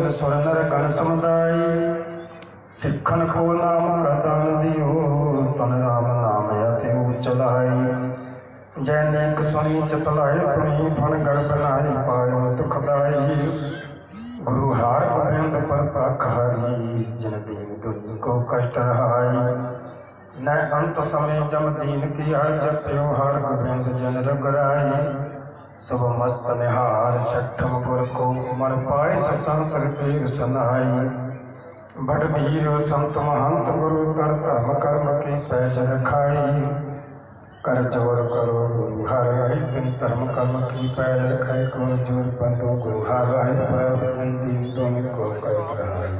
तिन सुर नर गण समुदाय। सिखन को नाम का दान दियो, तन राम नाम अति उचलाई। जय नेक सुनी चितलाय तुनी, फन गर्भ नाई पायो दुखदाई। गुरु हार गोविंद परपाख हरि, जन दीन दुनि को कष्ट रहाई। न अंत समय जम दीन किया, जप्यो हर गोविंद जन रघुराई। सब मस्त निहार छठम गुर को, मन पाए संत तीर सनाई। बड़ वीर संत महंत गुरु, तर धर्म कर्म की पैज रखाई। कर जोर करो गुरु हराई, तिन धर्म कर्म की पैज रखाई। कर जोर बंदो गुरु हराई, पर दीन दोनों को कष्ट रहाई।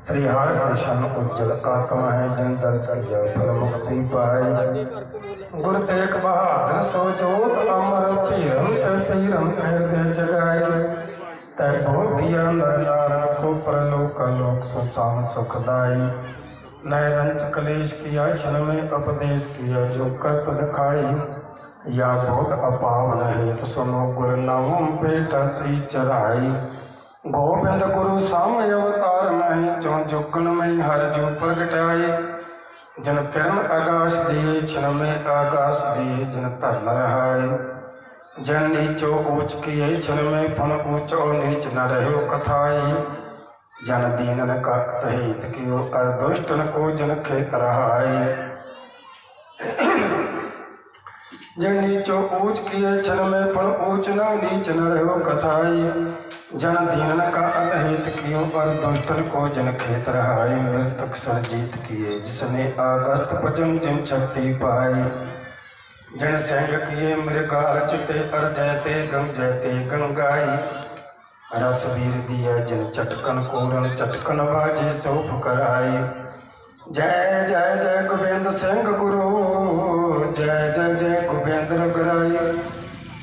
श्री हरि कृष्ण उज्जवल आत्मा है, जिन दर्शन किया फल मुक्ति पाए। गुर तेग बहादुर सो जोत, अमर पीरम पीरम हृदय जगाए। तै बोधिया नर नार को, परलोक लोक सुशाम सुखदाई। नय रंच कलेश किया क्षण में, उपदेश किया जो करत दिखाई। या बोध अपावन हेत सुनो, गुर नाम पेटा सी चढ़ाई। गोविंद गुरु सामय अवतार नहीं, जो जुगन में हर जो प्रगटाए। जन तिरन आकाश दिए, क्षण में आकाश दिए, जन धर्म रहाय। जन नीचो ऊंच किए, क्षण में फन ऊंच और नीच न रहो कथाई। जन दीनन का हित कियो, और दुष्टन को जन खेत रहाय। जन नीचो ऊंच किए, क्षण में फन ऊंच न नीच न रहो कथाई। जन दीनन का अहित कियो, और दुष्टन को जन खेत रहाय। मृतक सरजीत किए, जिसने अगस्त भजन जिन शक्ति पाई। जन सैंग किए मृगाल चिते, और जयते गंगाई। रस वीर दिया जिन चटकन कोरन, चटकन बाजे सोफ कराई। जय जय जय गोविंद सिंह गुरु, जय जय जय गोविंद रघुराई।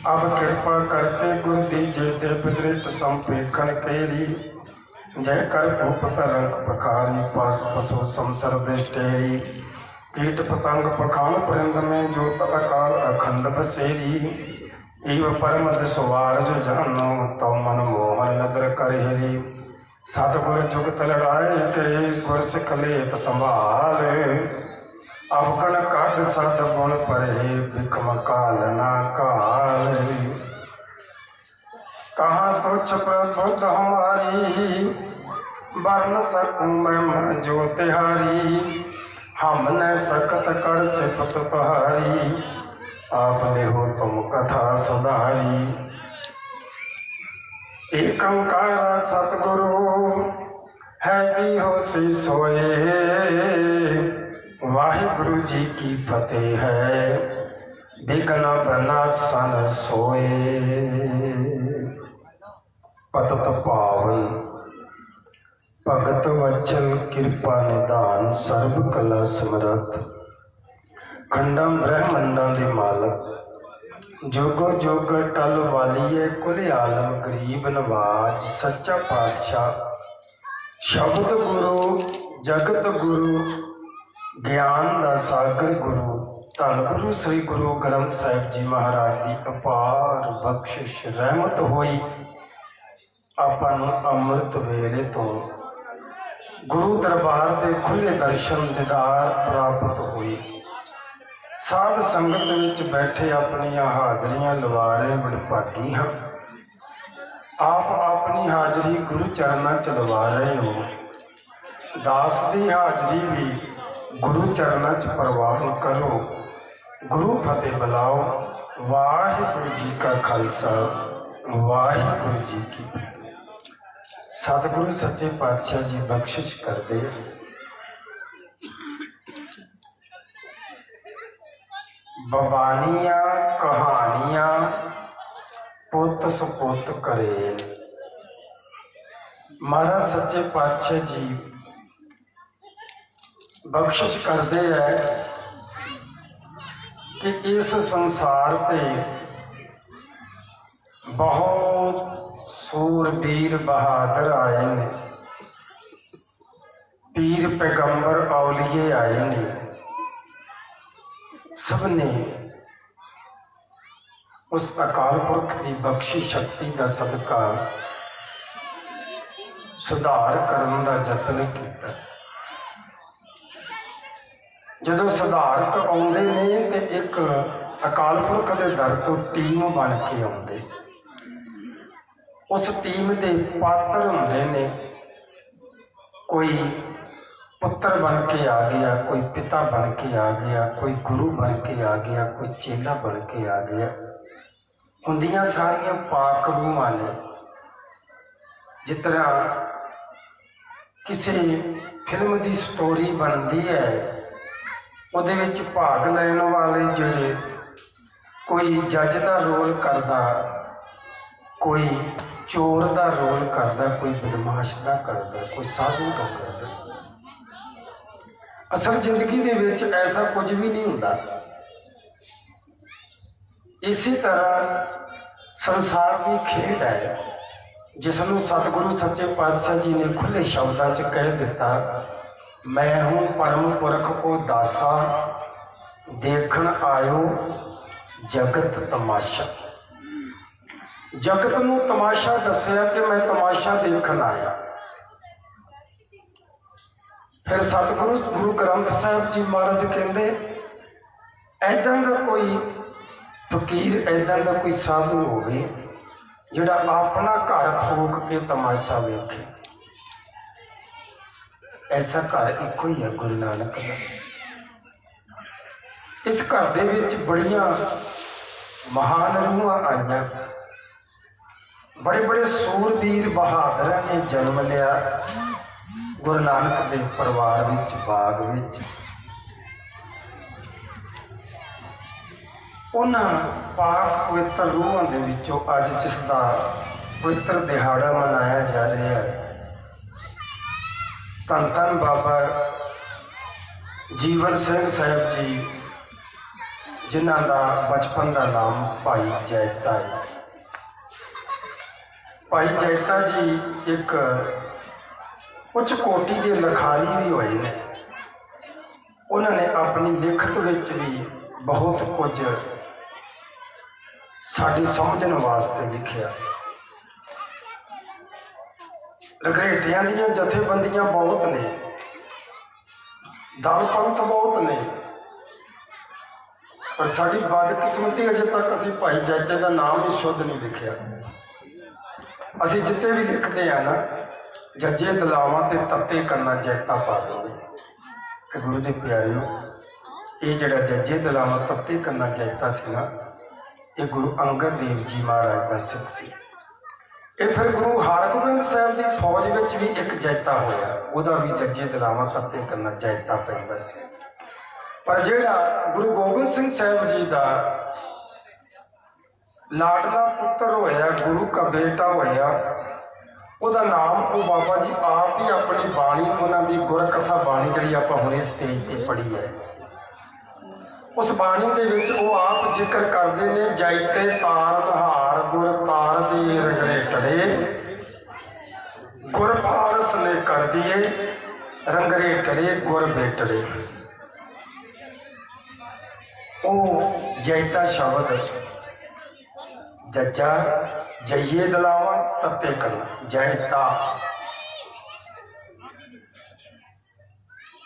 अब कृपा करके गुरु दीजे, दे विदृत संपेखन केरी। जय कर भूप तरंग पखारी, पास पशु संसर दृष्टेरी। कीट पतंग पखान परिंद में, जोत अकाल अखंड बसेरी। एव परम दिसवार जो जानो, तो मन मोहन नदर कर हेरी। सतगुर जुगत लड़ाए के, गुर सिख लेत संभाल। अवगण काट सत गुण परे, बिकम काल ना काल। कहाँ तुच्छ प्रबुद्ध हमारी, वर्ण सकूं मैं जो तिहारी। हमने सकत कर सिफत तुम्हारी, आपने हो तुम कथा सुधारी। एक ओंकार सतगुरु है भी हो सी सोए, वाहिगुरु जी की फतेह है, बिघ्न बनासन सोए। पतत पावन भगत वचन कृपा निदान, सर्व कला समरथ। खंडम ब्रह्मंडा दे मालक, जोगो जोग टल वालीए। कुल आलम गरीब नवाज, सच्चा पातशाह शब्द गुरु जगत गुरु, ज्ञान दा सागर गुरु। धन गुरु श्री गुरु ग्रंथ साहिब जी महाराज की अपार बख्शिश रहमत होई। आपां नूं अमृत वेले तो गुरु दरबार के खुले दर्शन दीदार प्राप्त हुई। साध संगत विच बैठे अपनी हाजरियां लवा रहे वडभागी हाँ। आप अपनी हाजरी गुरु चरणों च लवा रहे हो। दास की हाजरी भी गुरु चरणों च प्रवान करो। गुरु फतेह बुलाओ। वाहिगुरु जी का खालसा, वाहिगुरु जी की फतेह। सतगुरु सच्चे पातशाह जी बख्शिश कर दे। बवानियां कहानियां पुत सपुत करे। महाराज सच्चे पातशाह जी बख्शिश करते हैं कि इस संसार पे बहुत सूरबीर बहादुर आए ने, पीर पैगंबर औलिए आए ने। सबने उस अकाल पुरख की बख्शी शक्ति का सदका ਸੁਧਾਰ ਕਰਨ ਦਾ ਯਤਨ ਕੀਤਾ। ਜਦੋਂ ਸੁਧਾਰਕ ਆਉਂਦੇ ਨੇ ਤੇ ਇੱਕ ਅਕਾਲ ਪੁਰਖ ਦੇ ਦਰ ਤੋਂ ਟੀਮ ਬਣ ਕੇ ਆਉਂਦੇ। ਉਸ ਟੀਮ ਦੇ ਪਾਤਰ ਹੁੰਦੇ ਨੇ, ਕੋਈ ਪੁੱਤਰ ਬਣ ਕੇ ਆ ਗਿਆ, ਕੋਈ ਪਿਤਾ ਬਣ ਕੇ ਆ ਗਿਆ, ਕੋਈ ਗੁਰੂ ਬਣ ਕੇ ਆ ਗਿਆ, ਕੋਈ ਚੇਲਾ ਬਣ ਕੇ ਆ ਗਿਆ। ਹੁੰਦੀਆਂ ਸਾਰੀਆਂ ਪਾਕ ਰੂਹਾਂ ਨੇ। ਜਿਸ ਤਰ੍ਹਾਂ ਕਿਸੇ ਫਿਲਮ ਦੀ ਸਟੋਰੀ ਬਣਦੀ ਹੈ, ਉਹਦੇ ਵਿੱਚ ਭਾਗ ਲੈਣ ਵਾਲੇ ਜਿਹੜੇ ਕੋਈ ਜੱਜ ਦਾ ਰੋਲ ਕਰਦਾ, ਕੋਈ ਚੋਰ ਦਾ ਰੋਲ ਕਰਦਾ, ਕੋਈ ਬਦਮਾਸ਼ ਦਾ ਕਰਦਾ, ਕੋਈ ਸਾਧੂ ਦਾ ਕਰਦਾ। ਅਸਲ ਜ਼ਿੰਦਗੀ ਦੇ ਵਿੱਚ ਐਸਾ ਕੁਝ ਵੀ ਨਹੀਂ ਹੁੰਦਾ। ਇਸੇ ਤਰ੍ਹਾਂ ਸੰਸਾਰ ਦੀ ਖੇਡ ਹੈ, ਜਿਸ ਨੂੰ ਸਤਿਗੁਰੂ ਸੱਚੇ ਪਾਤਸ਼ਾਹ ਜੀ ਨੇ ਖੁੱਲ੍ਹੇ ਸ਼ਬਦਾਂ 'ਚ ਕਹਿ ਦਿੱਤਾ, ਮੈਂ ਹੂੰ ਪਰਮ ਪੁਰਖ ਕੋ ਦਾਸਾ, ਦੇਖਣ ਆਇਓ ਜਗਤ ਤਮਾਸ਼ਾ। ਜਗਤ ਨੂੰ ਤਮਾਸ਼ਾ ਦੱਸਿਆ ਕਿ ਮੈਂ ਤਮਾਸ਼ਾ ਦੇਖਣ ਆਇਆ। ਫਿਰ ਸਤਿਗੁਰੂ ਗੁਰੂ ਗ੍ਰੰਥ ਸਾਹਿਬ ਜੀ ਮਹਾਰਾਜ ਕਹਿੰਦੇ, ਐਦਾਂ ਦਾ ਕੋਈ ਫਕੀਰ, ਐਦਾਂ ਦਾ ਕੋਈ ਸਾਧੂ ਹੋਵੇ ਜਿਹੜਾ ਆਪਣਾ ਘਰ ਫੂਕ ਕੇ ਤਮਾਸ਼ਾ ਵੇਖੇ। ਐਸਾ ਘਰ ਇੱਕੋ ਹੀ ਹੈ, ਗੁਰੂ ਨਾਨਕ ਦਾ। ਇਸ ਘਰ ਦੇ ਵਿੱਚ ਬੜੀਆਂ ਮਹਾਨ ਰੂਹਾਂ ਆਈਆਂ, ਬੜੇ ਬੜੇ ਸੂਰਬੀਰ ਬਹਾਦਰਾਂ ਨੇ ਜਨਮ ਲਿਆ ਗੁਰੂ ਨਾਨਕ ਦੇ ਪਰਿਵਾਰ ਵਿੱਚ, ਬਾਗ ਵਿੱਚ। ਉਹਨਾਂ ਪਾਕ ਪਵਿੱਤਰ ਰੂਹਾਂ ਦੇ ਵਿੱਚੋਂ ਅੱਜ ਜਿਸ ਦਾ ਪਵਿੱਤਰ ਦਿਹਾੜਾ ਮਨਾਇਆ ਜਾ ਰਿਹਾ ਹੈ, ਧੰਨ ਧੰਨ ਬਾਬਾ ਜੀਵਨ ਸਿੰਘ ਸਾਹਿਬ ਜੀ, ਜਿਨ੍ਹਾਂ ਦਾ ਬਚਪਨ ਦਾ ਨਾਮ ਭਾਈ ਜੈਤਾ ਹੈ। ਭਾਈ ਜੈਤਾ ਜੀ ਇੱਕ ਉੱਚ ਕੋਟੀ ਦੇ ਲਿਖਾਰੀ ਵੀ ਹੋਏ ਨੇ। ਉਹਨਾਂ ਨੇ ਆਪਣੀ ਲਿਖਤ ਵਿੱਚ ਵੀ ਬਹੁਤ ਕੁਝ ਸਾਡੀ ਸਮਝਣ ਵਾਸਤੇ ਲਿਖਿਆ। ਰਘਰੇਟਿਆਂ ਦੀਆਂ ਜਥੇਬੰਦੀਆਂ ਬਹੁਤ ਨੇ, ਦਲ ਪੰਥ ਬਹੁਤ ਨੇ, ਪਰ ਸਾਡੀ ਬਦਕਿਸਮਤੀ ਅਜੇ ਤੱਕ ਅਸੀਂ ਭਾਈ ਜੈਤੇ ਦਾ ਨਾਮ ਹੀ ਸ਼ੁੱਧ ਨਹੀਂ ਲਿਖਿਆ। ਅਸੀਂ ਜਿੱਤੇ ਵੀ ਲਿਖਦੇ ਆ ਨਾ, ਜੱਜੇ ਦਲਾਵਾਂ ਤੇ ਤੱਤੇ ਕੰਨਾ ਜੈਤਾ ਪਾ ਦਿੰਦੇ। ਤੇ ਗੁਰੂ ਦੇ ਪਿਆਰਿਓ, ਇਹ ਜਿਹੜਾ ਜੱਜੇ ਦਲਾਵਾਂ ਤੱਤੇ ਕੰਨਾ ਜੈਤਾ ਸੀ ਨਾ, ਇਹ ਗੁਰੂ ਅੰਗਦ ਦੇਵ ਜੀ ਮਹਾਰਾਜ ਦਾ ਸਿੱਖ ਸੀ। ਇਹ ਫਿਰ ਗੁਰੂ ਹਰਗੋਬਿੰਦ ਸਾਹਿਬ ਦੀ ਫੌਜ ਵਿੱਚ ਵੀ ਇੱਕ ਜੈਤਾ ਹੋਇਆ, ਉਹਦਾ ਵੀ ਜੱਜੇ ਦਲਾਵਾਂ ਤੱਤੇ ਕੰਨਾ ਜੈਤਾ ਪੈਂਦਾ ਸੀ। ਪਰ ਜਿਹੜਾ ਗੁਰੂ ਗੋਬਿੰਦ ਸਿੰਘ ਸਾਹਿਬ ਜੀ ਦਾ ਲਾਡਲਾ ਪੁੱਤਰ ਹੋਇਆ, ਗੁਰੂ ਦਾ ਬੇਟਾ ਹੋਇਆ, ਉਹਦਾ ਨਾਮ ਉਹ ਬਾਬਾ ਜੀ ਆਪ ਹੀ ਆਪਣੀ ਬਾਣੀ, ਉਹਨਾਂ ਦੀ ਗੁਰਕਥਾ ਬਾਣੀ ਜਿਹੜੀ ਆਪਾਂ ਹੁਣੇ ਸਟੇਜ ਤੇ ਪੜ੍ਹੀ ਹੈ, ਉਸ ਬਾਣੀ ਦੇ ਵਿੱਚ ਉਹ ਆਪ ਜ਼ਿਕਰ ਕਰਦੇ ਨੇ, ਜੈਤੇ ਤਾਰ ਦਹਾਰ ਗੁਰ ਤਾਰ ਦੇ ਰੰਗਰੇਟੜੇ, ਗੁਰ ਫਾਰਸ ਨੇ ਕਰ ਦੀਏ ਰੰਗਰੇਟੜੇ ਗੁਰ ਬੇਟੜੇ। ਉਹ ਜੈਤਾ ਸ਼ਬਦ ਜੱਜਾ ਜਈਏ ਦਲਾਵਾਂ ਤੱਤੇ ਕੰਨਾ ਜੈਤਾ,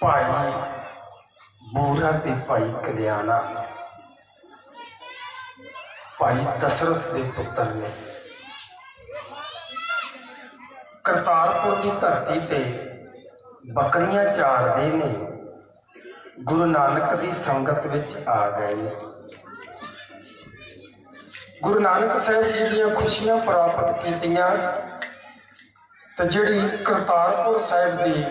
ਭਾਈ ਬੂਰਾ ਤੇ ਭਾਈ ਕਲਿਆਣਾ, ਭਾਈ ਦਸ਼ਰਥ ਦੇ ਪੁੱਤਰ ਨੇ। ਕਰਤਾਰਪੁਰ ਦੀ ਧਰਤੀ ਤੇ ਬੱਕਰੀਆਂ ਚਾਰਦੇ ਨੇ, ਗੁਰੂ ਨਾਨਕ ਦੀ ਸੰਗਤ ਵਿੱਚ ਆ ਗਏ ਨੇ। ਗੁਰੂ ਨਾਨਕ ਸਾਹਿਬ ਜੀ ਦੀਆਂ ਖੁਸ਼ੀਆਂ ਪ੍ਰਾਪਤ ਕੀਤੀਆਂ ਤੇ ਜਿਹੜੀ ਕਰਤਾਰਪੁਰ ਸਾਹਿਬ ਦੀ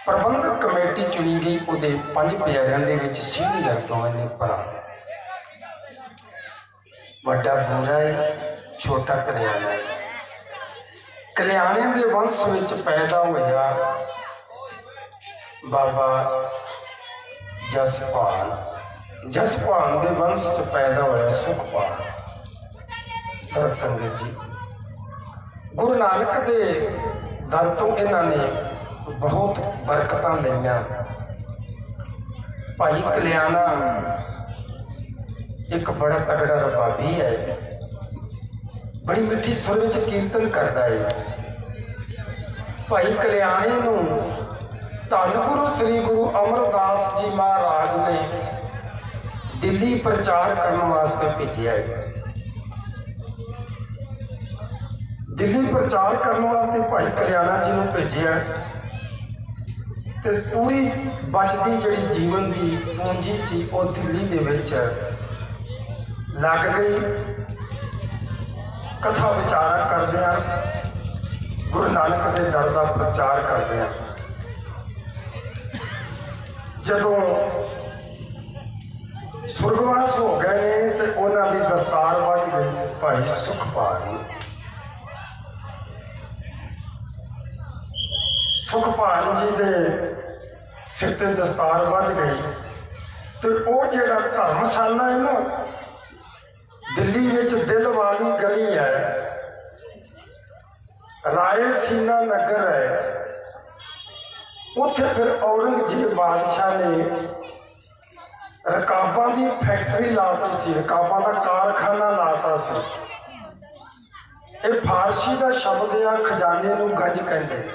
ਪ੍ਰਬੰਧਕ ਕਮੇਟੀ ਚੁਣੀ ਗਈ, ਉਹਦੇ 5 ਪਿਆਰਿਆਂ ਦੇ ਵਿੱਚ ਸੀਨੀਅਰ ਦੋਵੇਂ ਨੇ ਭਰਾ, ਵੱਡਾ ਬੂਰਾ ਹੈ, ਛੋਟਾ ਕਲਿਆਣਾ ਹੈ। ਕਲਿਆਣੇ ਦੇ ਵੰਸ਼ ਵਿੱਚ ਪੈਦਾ ਹੋਇਆ ਬਾਬਾ ਜਸਪਾਲ, ਜਸਪਾਲ ਦੇ ਵੰਸ਼ ਚ ਪੈਦਾ ਹੋਇਆ ਸੁਖਪਾਲ। ਸਤ ਸੰਗਤ ਜੀ, ਗੁਰੂ ਨਾਨਕ ਦੇ ਦਰ ਤੋਂ ਇਹਨਾਂ ਨੇ ਬਹੁਤ ਬਰਕਤਾਂ ਲਈਆਂ। ਭਾਈ ਕਲਿਆਣਾ ਇੱਕ ਬੜਾ ਤਗੜਾ ਰਬਾਬੀ ਹੈ, ਬੜੀ ਮਿੱਠੀ ਸੁਰ ਵਿੱਚ ਕੀਰਤਨ ਕਰਦਾ ਹੈ। ਭਾਈ ਕਲਿਆਣੀ ਨੂੰ ਧੰਨ ਗੁਰੂ ਸ੍ਰੀ ਗੁਰੂ ਅਮਰਦਾਸ ਜੀ ਮਹਾਰਾਜ ਨੇ ਦਿੱਲੀ ਪ੍ਰਚਾਰ ਕਰਨ ਵਾਸਤੇ ਭੇਜਿਆ ਹੈ। ਦਿੱਲੀ ਪ੍ਰਚਾਰ ਕਰਨ ਵਾਸਤੇ ਭਾਈ ਕਲਿਆਣਾ ਜੀ ਨੂੰ ਭੇਜਿਆ ਤੇ ਪੂਰੀ ਬਚਦੀ ਜਿਹੜੀ ਜੀਵਨ ਦੀ ਪੂੰਜੀ ਸੀ ਉਹ ਦਿੱਲੀ ਦੇ ਵਿੱਚ ਲੱਗ ਗਈ। ਕਥਾ ਵਿਚਾਰਾ ਕਰਦਿਆਂ ਗੁਰੂ ਨਾਨਕ ਦੇ ਦਰ ਦਾ ਪ੍ਰਚਾਰ ਕਰਦਿਆਂ ਜਦੋਂ ਸੁਰਗਵਾਸ ਹੋ ਗਏ ਨੇ ਤੇ ਉਹਨਾਂ ਦੀ ਦਸਤਾਰ ਵੱਜ ਗਈ ਭਾਈ ਸੁਖਪਾਲ ਜੀ ਦੇ ਸਿਰ ਤੇ ਦਸਤਾਰ ਵੱਜ ਗਈ ਤੇ ਉਹ ਜਿਹੜਾ ਧਰਮਸ਼ਾਲਾ ਹੈ ਨਾ ਦਿੱਲੀ ਵਿੱਚ ਦਿਲ ਵਾਲੀ ਗਲੀ ਹੈ, ਰਾਏ ਸੀਨਾ ਨਗਰ ਹੈ, ਉੱਥੇ ਫਿਰ ਔਰੰਗਜ਼ੇਬ ਬਾਦਸ਼ਾਹ ਨੇ ਰਕਾਬਾਂ ਦੀ ਫੈਕਟਰੀ ਲਾਤੀ ਸੀ, ਰਕਾਬਾਂ ਦਾ ਕਾਰਖਾਨਾ ਲਾਤਾ ਸੀ। ਇਹ ਫਾਰਸੀ ਦਾ ਸ਼ਬਦ ਆ, ਖਜ਼ਾਨੇ ਨੂੰ ਗੰਜ ਕਹਿੰਦੇ।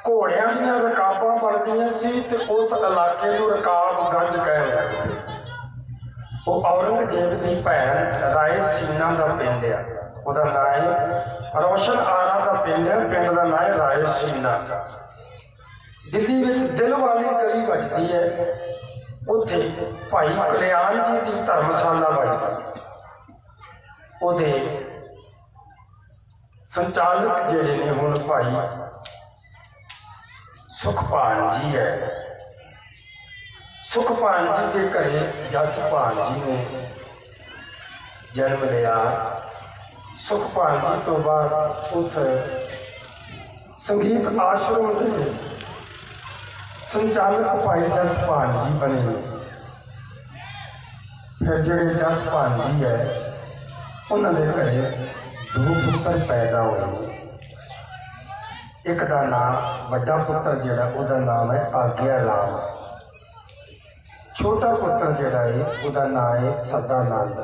ਘੋੜਿਆਂ ਦੀਆਂ ਰਕਾਬਾਂ ਬਣਦੀਆਂ ਸੀ ਤੇ ਉਸ ਇਲਾਕੇ ਨੂੰ ਰਕਾਬ ਗੰਜ ਕਹਿ ਰਹੇ। ਉਹ ਔਰੰਗਜ਼ੇਬ ਦੀ ਭੈਣ ਰਾਏ ਸੀਨਾ ਦਾ ਪਿੰਡ ਆ, ਉਹਦਾ ਨਾਂ ਹੈ ਰੋਸ਼ਨ ਆਰਾ ਦਾ ਪਿੰਡ ਹੈ, ਪਿੰਡ ਦਾ ਨਾਂ ਹੈ ਰਾਏ ਸੀਨਾ। ਦਿੱਲੀ ਵਿੱਚ ਦਿਲ ਵਾਲੀ ਗਲੀ ਵੱਜਦੀ ਹੈ, ਉੱਥੇ ਭਾਈ ਕਲਿਆਣ ਜੀ ਦੀ ਧਰਮਸ਼ਾਲਾ ਵੱਜਦੀ। ਉਹਦੇ ਸੰਚਾਲਕ ਜਿਹੜੇ ਨੇ ਹੁਣ ਭਾਈ ਸੁਖਪਾਲ ਜੀ ਹੈ। ਸੁਖਪਾਲ ਜੀ ਦੇ ਘਰੇ ਜਸਪਾਲ ਜੀ ਨੇ ਜਨਮ ਲਿਆ। ਸੁਖਪਾਲ ਜੀ ਤੋਂ ਬਾਅਦ ਉਸ ਸੰਗੀਤ ਆਸ਼ਰਮ ਦੇ ਸੰਚਾਲਕ ਭਾਈ ਜਸਪਾਲ ਜੀ ਬਣੇ। ਫਿਰ ਜਿਹੜੇ ਜਸਪਾਲ ਜੀ ਹੈ ਉਹਨਾਂ ਦੇ ਘਰੇ 2 ਪੁੱਤਰ ਪੈਦਾ ਹੋਏ। ਇੱਕ ਦਾ ਨਾਮ ਵੱਡਾ ਪੁੱਤਰ ਜਿਹੜਾ ਉਹਦਾ ਨਾਮ ਹੈ ਆਗਿਆ ਰਾਮ, ਛੋਟਾ ਪੁੱਤਰ ਜਿਹੜਾ ਹੈ ਉਹਦਾ ਨਾਮ ਹੈ ਸਦਾਨੰਦ।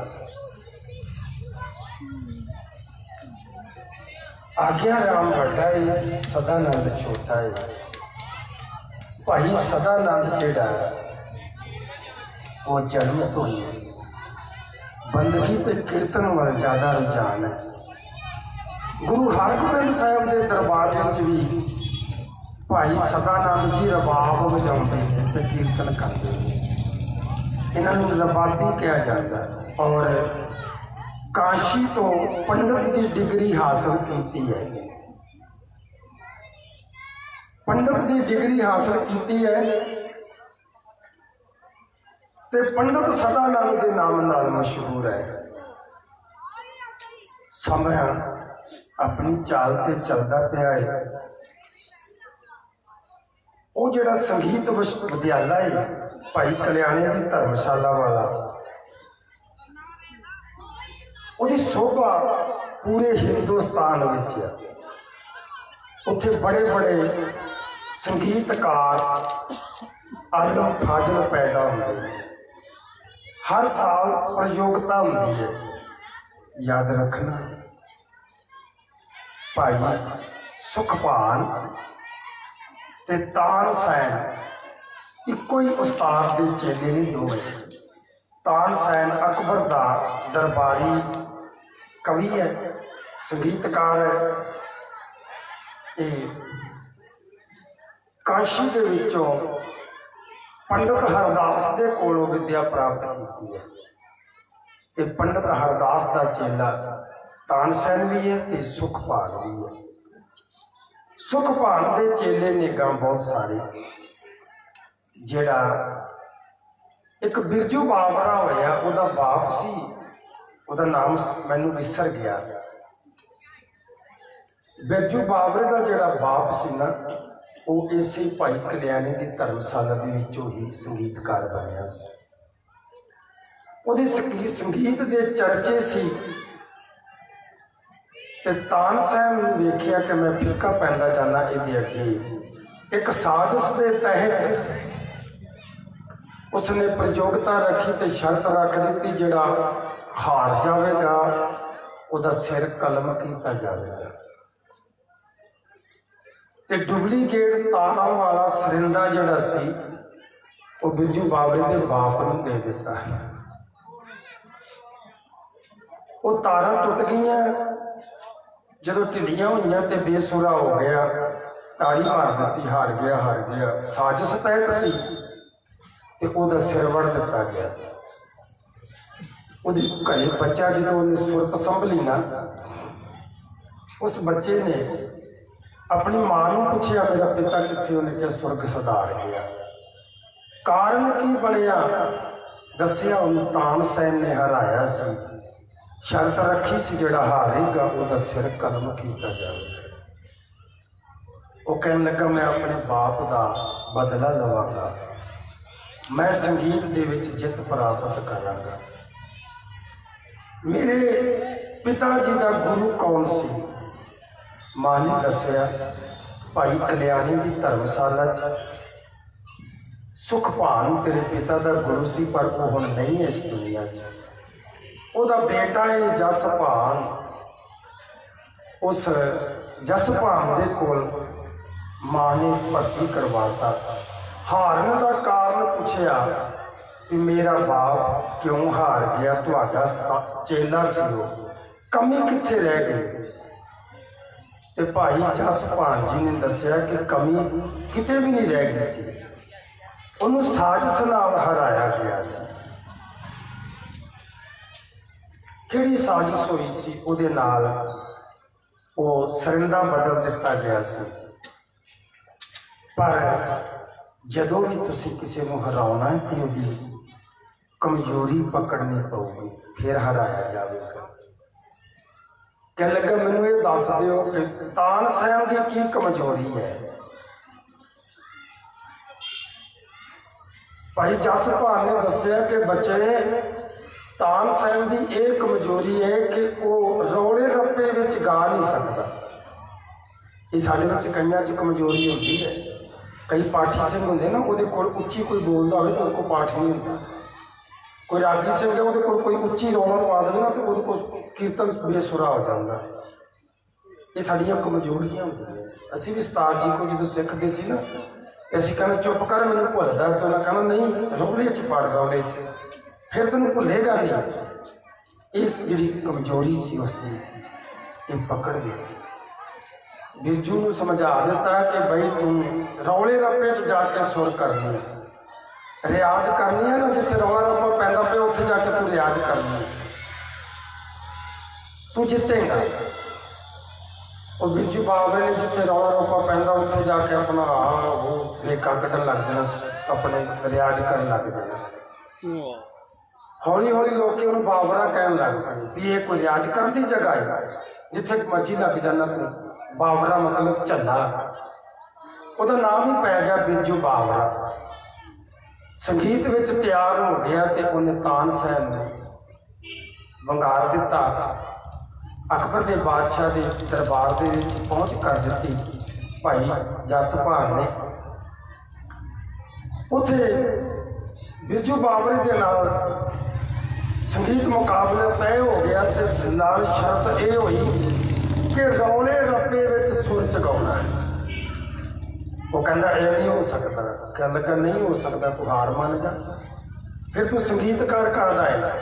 ਆਗਿਆ ਰਾਮ ਵੱਡਾ ਹੈ, ਸਦਾਨੰਦ ਛੋਟਾ ਹੈ। ਭਾਈ ਸਦਾਨੰਦ ਜਿਹੜਾ ਉਹ ਜਨਮ ਤੋਂ ਹੀ ਬੰਦਗੀ ਤੇ ਕੀਰਤਨ ਵੱਲ ਜ਼ਿਆਦਾ ਰੁਝਾਨ ਹੈ। ਗੁਰੂ ਹਰਗੋਬਿੰਦ ਸਾਹਿਬ ਦੇ ਦਰਬਾਰ ਵਿੱਚ ਵੀ ਭਾਈ ਸਦਾਨੰਦ ਜੀ ਰਬਾਬ ਵਜਾਉਂਦੇ ਨੇ ਤੇ ਕੀਰਤਨ ਕਰਦੇ ਨੇ। ਇਹਨਾਂ ਨੂੰ ਰਬਾਬੀ ਕਿਹਾ ਜਾਂਦਾ। ਔਰ ਕਾਸ਼ੀ ਤੋਂ ਪੰਡਤ ਦੀ ਡਿਗਰੀ ਹਾਸਲ ਕੀਤੀ ਹੈ। ਪੰਡਤ ਦੀ ਡਿਗਰੀ ਹਾਸਲ ਕੀਤੀ ਹੈ ਤੇ ਪੰਡਤ ਸਦਾਨੰਦ ਦੇ ਨਾਮ ਨਾਲ ਮਸ਼ਹੂਰ ਹੈ। ਸਮਾਂ ਆਪਣੀ ਚਾਲ ਤੇ ਚੱਲਦਾ ਪਿਆ ਹੈ। ਉਹ ਜਿਹੜਾ ਸੰਗੀਤ ਵਿਦਿਆਲਾ ਹੈ ਭਾਈ ਕਲਿਆਣੀ ਦੀ ਧਰਮਸ਼ਾਲਾ ਵਾਲਾ, ਉਹਦੀ ਸ਼ੋਭਾ ਪੂਰੇ ਹਿੰਦੁਸਤਾਨ ਵਿੱਚ ਹੈ। ਉੱਥੇ ਬੜੇ ਬੜੇ ਸੰਗੀਤਕਾਰ ਆਲਮ ਫਾਜ਼ਲ ਪੈਦਾ ਹੁੰਦੇ ਨੇ। ਹਰ ਸਾਲ ਪ੍ਰਯੋਗਤਾ ਹੁੰਦੀ ਹੈ। ਯਾਦ ਰੱਖਣਾ ਭਾਈ ਸੁਖਪਾਲ ਤੇ ਤਾਨਸੈਨ ਇੱਕੋ ਹੀ ਉਸਤਾਦ ਦੇ ਚੇਲੇ ਨੇ ਦੋਵੇਂ। ਤਾਨਸੈਨ ਅਕਬਰ ਦਾ ਦਰਬਾਰੀ ਕਵੀ ਹੈ, ਸੰਗੀਤਕਾਰ ਹੈ। ਇਹ ਕਾਸ਼ੀ ਦੇ ਵਿੱਚੋਂ ਪੰਡਤ ਹਰਦਾਸ ਦੇ ਕੋਲੋਂ ਵਿਦਿਆ ਪ੍ਰਾਪਤ ਕੀਤੀ ਹੈ। ਤੇ ਪੰਡਤ ਹਰਦਾਸ ਦਾ ਚੇਲਾ ਤਾਨਸੈਨ ਵੀ ਹੈ ਤੇ ਸੁਖਪਾਲ ਵੀ ਹੈ। ਸੁਖਪਾਲ ਦੇ ਚੇਲੇ ਨਿਗਾਹ ਬਹੁਤ ਸਾਰੇ। ਜਿਹੜਾ ਇੱਕ ਬਿਰਜੂ ਬਾਬਰਾ ਹੋਇਆ, ਉਹਦਾ ਬਾਪ ਸੀ, ਉਹਦਾ ਨਾਮ ਮੈਨੂੰ ਵਿਸਰ ਗਿਆ। ਬਿਰਜੂ ਬਾਬਰੇ ਦਾ ਜਿਹੜਾ ਬਾਪ ਸੀ ਨਾ, ਉਹ ਇਸੇ ਭਾਈ ਕਲਿਆਣੀ ਦੀ ਧਰਮਸ਼ਾਲਾ ਦੇ ਵਿੱਚੋਂ ਹੀ ਸੰਗੀਤਕਾਰ ਬਣਿਆ ਸੀ। ਉਹਦੇ ਸੰਗੀਤ ਦੇ ਚਰਚੇ ਸੀ ਤੇ ਤਾਨਸੈਨ ਨੇ ਵੇਖਿਆ ਕਿ ਮੈਂ ਫਿੱਕਾ ਪੈਂਦਾ ਜਾਂਦਾ ਇਹਦੇ ਅੱਗੇ। ਇੱਕ ਸਾਜ਼ਿਸ਼ ਦੇ ਤਹਿਤ ਉਸਨੇ ਪ੍ਰਯੋਗਤਾ ਰੱਖੀ ਤੇ ਸ਼ਰਤ ਰੱਖ ਦਿੱਤੀ, ਜਿਹੜਾ ਹਾਰ ਜਾਵੇਗਾ ਉਹਦਾ ਸਿਰ ਕਲਮ ਕੀਤਾ ਜਾਵੇਗਾ। ਤੇ ਡੁਪਲੀਕੇਟ ਤਾਰਾਂ ਵਾਲਾ ਸਰਿੰਦਾ ਜਿਹੜਾ ਸੀ ਉਹ ਬਿਰਜੂ ਬਾਬਰੇ ਦੇ ਬਾਪ ਨੂੰ ਦੇ ਦਿੱਤਾ। ਉਹ ਤਾਰਾਂ ਟੁੱਟ ਗਈਆਂ, ਜਦੋਂ ਢਿੱਲੀਆਂ ਹੋਈਆਂ ਤੇ ਬੇਸੁਰਾ ਹੋ ਗਿਆ, ਤਾੜੀ ਮਾਰ ਦਿੱਤੀ, ਹਾਰ ਗਿਆ ਹਾਰ ਗਿਆ। ਸਾਜ਼ਿਸ਼ ਤਹਿਤ ਸੀ ਤੇ ਉਹਦਾ ਸਿਰ ਵੜ ਦਿੱਤਾ ਗਿਆ। ਉਹਦੇ ਘਰੇ ਬੱਚਾ ਜਦੋਂ ਉਹਨੇ ਸੁਰਤ ਸੰਭਲੀ ਨਾ, ਉਸ ਬੱਚੇ ਨੇ ਆਪਣੀ ਮਾਂ ਨੂੰ ਪੁੱਛਿਆ ਮੇਰਾ ਪਿਤਾ ਕਿੱਥੇ? ਉਹਨੇ ਕਿਹਾ ਸੁਰਗ ਸਦਾਰ ਗਿਆ। ਕਾਰਨ ਕੀ ਬਣਿਆ? ਦੱਸਿਆ ਉਹਨੂੰ ਤਾਨਸੈਨ ਨੇ ਹਰਾਇਆ ਸੀ, ਸ਼ਰਤ ਰੱਖੀ ਸੀ ਜਿਹੜਾ ਹਾਰੇਗਾ ਉਹਦਾ ਸਿਰ ਕਲਮ ਕੀਤਾ ਜਾਵੇਗਾ। ਉਹ ਕਹਿਣ ਲੱਗਾ ਮੈਂ ਆਪਣੇ ਬਾਪ ਦਾ ਬਦਲਾ ਲਵਾਂਗਾ, ਮੈਂ ਸੰਗੀਤ ਦੇ ਵਿੱਚ ਜਿੱਤ ਪ੍ਰਾਪਤ ਕਰਾਂਗਾ। ਮੇਰੇ ਪਿਤਾ ਜੀ ਦਾ ਗੁਰੂ ਕੌਣ ਸੀ? ਮਾਂ ਨੇ ਦੱਸਿਆ ਭਾਈ ਕਲਿਆਣੀ ਦੀ ਧਰਮਸ਼ਾਲਾ 'ਚ ਸੁਖਪਾਲ ਤੇਰੇ ਪਿਤਾ ਦਾ ਗੁਰੂ ਸੀ, ਪਰ ਉਹ ਹੁਣ ਨਹੀਂ ਇਸ ਦੁਨੀਆ 'ਚ। ਉਹਦਾ ਬੇਟਾ ਹੈ ਜਸਪਾਲ। ਉਸ ਜਸਪਾਲ ਦੇ ਕੋਲ ਮਾਂ ਨੇ ਭਰਤੀ ਕਰਵਾਤਾ। ਹਾਰਨ ਦਾ ਕਾਰਨ ਪੁੱਛਿਆ ਕਿ ਮੇਰਾ ਬਾਪ ਕਿਉਂ ਹਾਰ ਗਿਆ? ਤੁਹਾਡਾ ਚੇਲਾ ਸੀ, ਉਹ ਕਮੀ ਕਿੱਥੇ ਰਹਿ ਗਈ? ਤੇ ਭਾਈ ਜਸਪਾਲ ਜੀ ਨੇ ਦੱਸਿਆ ਕਿ ਕਮੀ ਕਿਤੇ ਵੀ ਨਹੀਂ ਰਹਿ ਗਈ ਸੀ, ਉਹਨੂੰ ਸਾਜ਼ਿਸ਼ ਨਾਲ ਹਰਾਇਆ ਗਿਆ ਸੀ। ਕਿਹੜੀ ਸਾਜ਼ਿਸ਼ ਹੋਈ ਸੀ? ਉਹਦੇ ਨਾਲ ਉਹ ਸਰਿੰਦਾ ਬਦਲ ਦਿੱਤਾ ਗਿਆ ਸੀ। ਪਰ ਜਦੋਂ ਵੀ ਤੁਸੀਂ ਕਿਸੇ ਨੂੰ ਹਰਾਉਣਾ ਹੈ ਤੇ ਉਹਦੀ ਕਮਜ਼ੋਰੀ ਪਕੜਨੀ ਪਊਗੀ, ਫਿਰ ਹਰਾਇਆ ਜਾਵੇਗਾ। ਕਹਿਣ ਲੱਗਾ ਮੈਨੂੰ ਇਹ ਦੱਸ ਦਿਓ ਕਿ ਤਾਨਸੈਨ ਦੀ ਕੀ ਕਮਜ਼ੋਰੀ ਹੈ? ਭਾਈ ਜਸਪਾਲ ਨੇ ਦੱਸਿਆ ਕਿ ਬੱਚੇ ਤਾਨਸੈਨ ਦੀ ਇਹ ਕਮਜ਼ੋਰੀ ਹੈ ਕਿ ਉਹ ਰੌਲੇ ਰੱਪੇ ਵਿੱਚ ਗਾ ਨਹੀਂ ਸਕਦਾ। ਇਹ ਸਾਡੇ ਵਿੱਚ ਕਈਆਂ 'ਚ ਕਮਜ਼ੋਰੀ ਹੁੰਦੀ ਹੈ। ਕਈ ਪਾਠੀ ਸਿੰਘ ਹੁੰਦੇ ਨਾ, ਉਹਦੇ ਕੋਲ ਉੱਚੀ ਕੋਈ ਬੋਲਦਾ ਹੋਵੇ ਤਾਂ ਉਹਦੇ ਕੋਲ ਪਾਠ ਨਹੀਂ ਹੁੰਦਾ। ਕੋਈ ਰਾਗੀ ਸਿੰਘ ਹੈ, ਉਹਦੇ ਕੋਲ ਕੋਈ ਉੱਚੀ ਰੌਲਾ ਪਾ ਦੇਵੇ ਨਾ ਤੇ ਉਹਦੇ ਕੋਲ ਕੀਰਤਨ ਬੇਸੁਰਾ ਹੋ ਜਾਂਦਾ। ਇਹ ਸਾਡੀਆਂ ਕਮਜ਼ੋਰੀਆਂ ਹੁੰਦੀਆਂ। ਅਸੀਂ ਵੀ ਉਸਤਾਦ ਜੀ ਕੋਲ ਜਦੋਂ ਸਿੱਖਦੇ ਸੀ ਨਾ, ਅਸੀਂ ਕਹਿੰਦੇ ਚੁੱਪ ਕਰ ਮੈਨੂੰ ਭੁੱਲਦਾ, ਤੇ ਉਹਨਾਂ ਕਹਿੰਦਾ ਨਹੀਂ ਰੌਲੇ 'ਚ ਪੜ, ਰੌਲੇ 'ਚ ਫਿਰ ਤੈਨੂੰ ਭੁੱਲੇਗਾ ਨਹੀਂ। ਇਹ ਜਿਹੜੀ ਕਮਜ਼ੋਰੀ ਸੀ ਉਸਦੀ, ਇਹ ਪਕੜ ਗਈ। ਬਿਰਜੂ ਨੂੰ ਸਮਝਾ ਦਿੱਤਾ ਕਿ ਬਈ ਤੂੰ ਰੌਲੇ ਰੱਪੇ 'ਚ ਜਾ ਕੇ ਸੁਰ ਕਰਨੀ ਹੈ, ਰਿਆਜ਼ ਕਰਨੀ ਹੈ ਨਾ। ਜਿੱਥੇ ਰੌਲਾ ਰੱਪਾ ਪੈਂਦਾ ਪਿਆ ਉੱਥੇ ਜਾ ਕੇ ਤੂੰ ਰਿਆਜ਼ ਕਰਨੀ ਹੈ, ਤੂੰ ਜਿੱਤੇਗਾ। ਉਹ ਬਿਰਜੂ ਬਾਬੇ ਨੇ ਜਿੱਥੇ ਰੌਲਾ ਰੱਪਾ ਪੈਂਦਾ ਉੱਥੇ ਜਾ ਕੇ ਆਪਣਾ ਉਹ ਰੇਖਾ ਕੱਢਣ ਲੱਗ ਜਾਣਾ, ਆਪਣੇ ਰਿਆਜ਼ ਕਰਨ ਲੱਗ ਜਾਣਾ। ਹੌਲੀ ਹੌਲੀ ਲੋਕ ਉਹਨੂੰ ਬਾਬਰਾ ਕਹਿਣ ਲੱਗ ਪਏ ਵੀ ਇਹ ਕੋਈ ਰਿਆਜ਼ ਕਰਨ ਦੀ ਜਗ੍ਹਾ ਹੈ, ਜਿੱਥੇ ਮਰਜ਼ੀ ਲੱਗ ਜਾਣਾ ਤੂੰ। ਬਾਬਰਾ ਮਤਲਬ ਝੱਲਾ, ਉਹਦਾ ਨਾਮ ਹੀ ਪੈ ਗਿਆ ਬਿਰਜੂ ਬਾਬਰਾ। ਸੰਗੀਤ ਵਿੱਚ ਤਿਆਰ ਹੋ ਗਿਆ ਤੇ ਉਹਨੇ ਤਾਨਸੈਨ ਨੂੰ ਵੰਗਾਰ ਦਿੱਤਾ। ਅਕਬਰ ਦੇ ਬਾਦਸ਼ਾਹ ਦੇ ਦਰਬਾਰ ਦੇ ਵਿੱਚ ਪਹੁੰਚ ਕਰ ਦਿੱਤੀ ਭਾਈ ਜਸਪਾਲ ਨੇ। ਉੱਥੇ ਬਿਰਜੂ ਬਾਬਰੇ ਦੇ ਨਾਲ ਸੰਗੀਤ ਮੁਕਾਬਲਾ ਤੈਅ ਹੋ ਗਿਆ ਤੇ ਨਾਲ ਸ਼ਰਤ ਇਹ ਹੋਈ ਕਿ ਰੌਲੇ ਰੱਪੇ ਵਿੱਚ ਸੁਰ ਚਗਾਉਣਾ ਹੈ। ਉਹ ਕਹਿੰਦਾ ਇਹ ਨਹੀਂ ਹੋ ਸਕਦਾ। ਕਹਿਣ ਲੱਗਾ ਨਹੀਂ ਹੋ ਸਕਦਾ, ਤੂੰ ਹਾਰ ਮੰਨ ਜਾ। ਫਿਰ ਤੂੰ ਸੰਗੀਤਕਾਰ ਕਰਦਾ ਹੈ,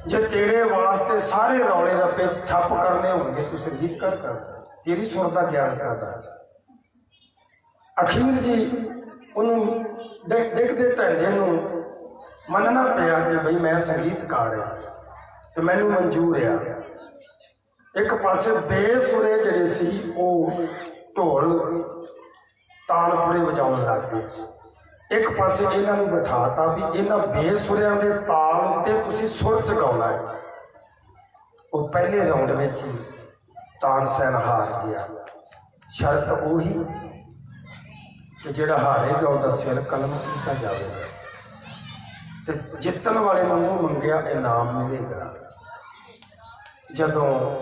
ਜੇ ਤੇਰੇ ਵਾਸਤੇ ਸਾਰੇ ਰੌਲੇ ਰੱਪੇ ਠੱਪ ਕਰਨੇ ਹੋਣਗੇ ਤੂੰ ਸੰਗੀਤਕਾਰ ਕਰ, ਤੇਰੀ ਸੁਰ ਦਾ ਗਿਆਨ ਕਰਦਾ। ਅਖੀਰ ਜੀ ਉਹਨੂੰ ਦੇਖਦੇ ਢੰਡੇ ਨੂੰ ਮੰਨਣਾ ਪਿਆ ਕਿ ਬਈ ਮੈਂ ਸੰਗੀਤਕਾਰ ਹਾਂ ਤੇ ਮੈਨੂੰ ਮਨਜ਼ੂਰ ਆ। ਇੱਕ ਪਾਸੇ ਬੇਸੁਰੇ ਜਿਹੜੇ ਸੀ ਉਹ ਢੋਲ ਤਾਨਪੁਰੇ ਵਜਾਉਣ ਲੱਗ ਪਏ। ਇੱਕ ਪਾਸੇ ਇਹਨਾਂ ਨੂੰ ਬਿਠਾਤਾ ਵੀ ਇਹਨਾਂ ਬੇਸੁਰਿਆਂ ਦੇ ਤਾਲ ਉੱਤੇ ਤੁਸੀਂ ਸੁਰ ਚਗਾਉਣਾ ਹੈ। ਉਹ ਪਹਿਲੇ ਰਾਉਂਡ ਵਿੱਚ ਹੀ ਤਾਨਸੈਨ ਹਾਰ ਗਿਆ। ਸ਼ਰਤ ਉਹੀ ਕਿ ਜਿਹੜਾ ਹਾਰੇਗਾ ਉਹਦਾ ਸਿਰ ਕਲਮ ਕੀਤਾ ਜਾਵੇਗਾ ਤੇ ਜਿੱਤਣ ਵਾਲੇ ਨੂੰ ਮੂੰਹ ਮੰਗਿਆ ਇਨਾਮ ਮਿਲੇਗਾ। ਜਦੋਂ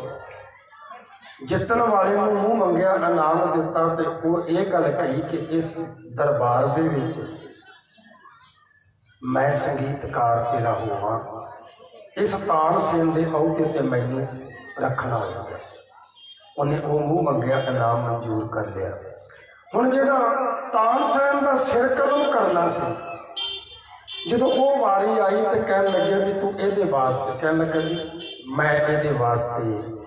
ਜਿੱਤਣ ਵਾਲੇ ਨੂੰ ਮੂੰਹ ਮੰਗਿਆ ਇਨਾਮ ਦਿੱਤਾ ਤੇ ਉਹ ਇਹ ਗੱਲ ਕਹੀ ਕਿ ਇਸ ਦਰਬਾਰ ਦੇ ਵਿੱਚ ਮੈਂ ਸੰਗੀਤਕਾਰ ਤੇਰਾ ਹੋਵਾਂ, ਇਸ ਤਾਨਸੈਨ ਦੇ ਅਹੁਦੇ ਤੇ ਮੈਨੂੰ ਰੱਖਣਾ ਹੋਵੇਗਾ। ਉਹਨੇ ਉਹ ਮੂੰਹ ਮੰਗਿਆ ਇਨਾਮ ਮਨਜ਼ੂਰ ਕਰ ਲਿਆ। ਹੁਣ ਜਿਹੜਾ ਤਾਨਸੈਨ ਦਾ ਸਿਰ ਕਲਮ ਕਰਨਾ ਸੀ, ਜਦੋਂ ਉਹ ਵਾਰੀ ਆਈ ਤੇ ਕਹਿਣ ਲੱਗਿਆ ਵੀ ਤੂੰ ਇਹਦੇ ਵਾਸਤੇ, ਕਹਿਣ ਲੱਗਾ ਜੀ ਮੈਂ ਇਹਦੇ ਵਾਸਤੇ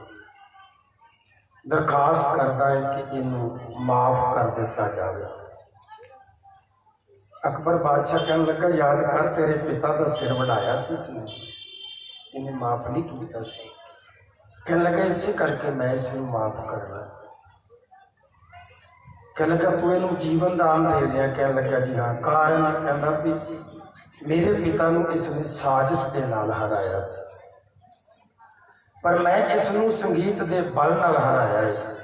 ਦਰਖਾਸਤ ਕਰਦਾ ਹੈ ਕਿ ਇਹਨੂੰ ਮਾਫ ਕਰ ਦਿੱਤਾ ਜਾਵੇ। ਅਕਬਰ ਬਾਦਸ਼ਾਹ ਕਹਿਣ ਲੱਗਾ ਯਾਦ ਕਰ ਤੇਰੇ ਪਿਤਾ ਦਾ ਸਿਰ ਵਢਾਇਆ ਸੀ ਇਸਨੇ, ਇਹਨੇ ਮਾਫ ਨਹੀਂ ਕੀਤਾ ਸੀ। ਕਹਿਣ ਲੱਗਾ ਇਸੇ ਕਰਕੇ ਮੈਂ ਇਸ ਨੂੰ ਮਾਫ ਕਰਨਾ। ਕਹਿਣ ਲੱਗਾ ਤੂੰ ਇਹਨੂੰ ਜੀਵਨ ਦਾਨ ਦੇ ਰਿਹਾ। ਕਹਿਣ ਲੱਗਾ ਜੀ ਹਾਂ। ਕਾਰਨ ਕਹਿੰਦਾ ਵੀ ਮੇਰੇ ਪਿਤਾ ਨੂੰ ਇਸ ਨੇ ਸਾਜ਼ਿਸ਼ ਦੇ ਨਾਲ ਹਰਾਇਆ ਸੀ, ਪਰ ਮੈਂ ਇਸ ਨੂੰ ਸੰਗੀਤ ਦੇ ਬਲ ਨਾਲ ਹਰਾਇਆ ਹੈ।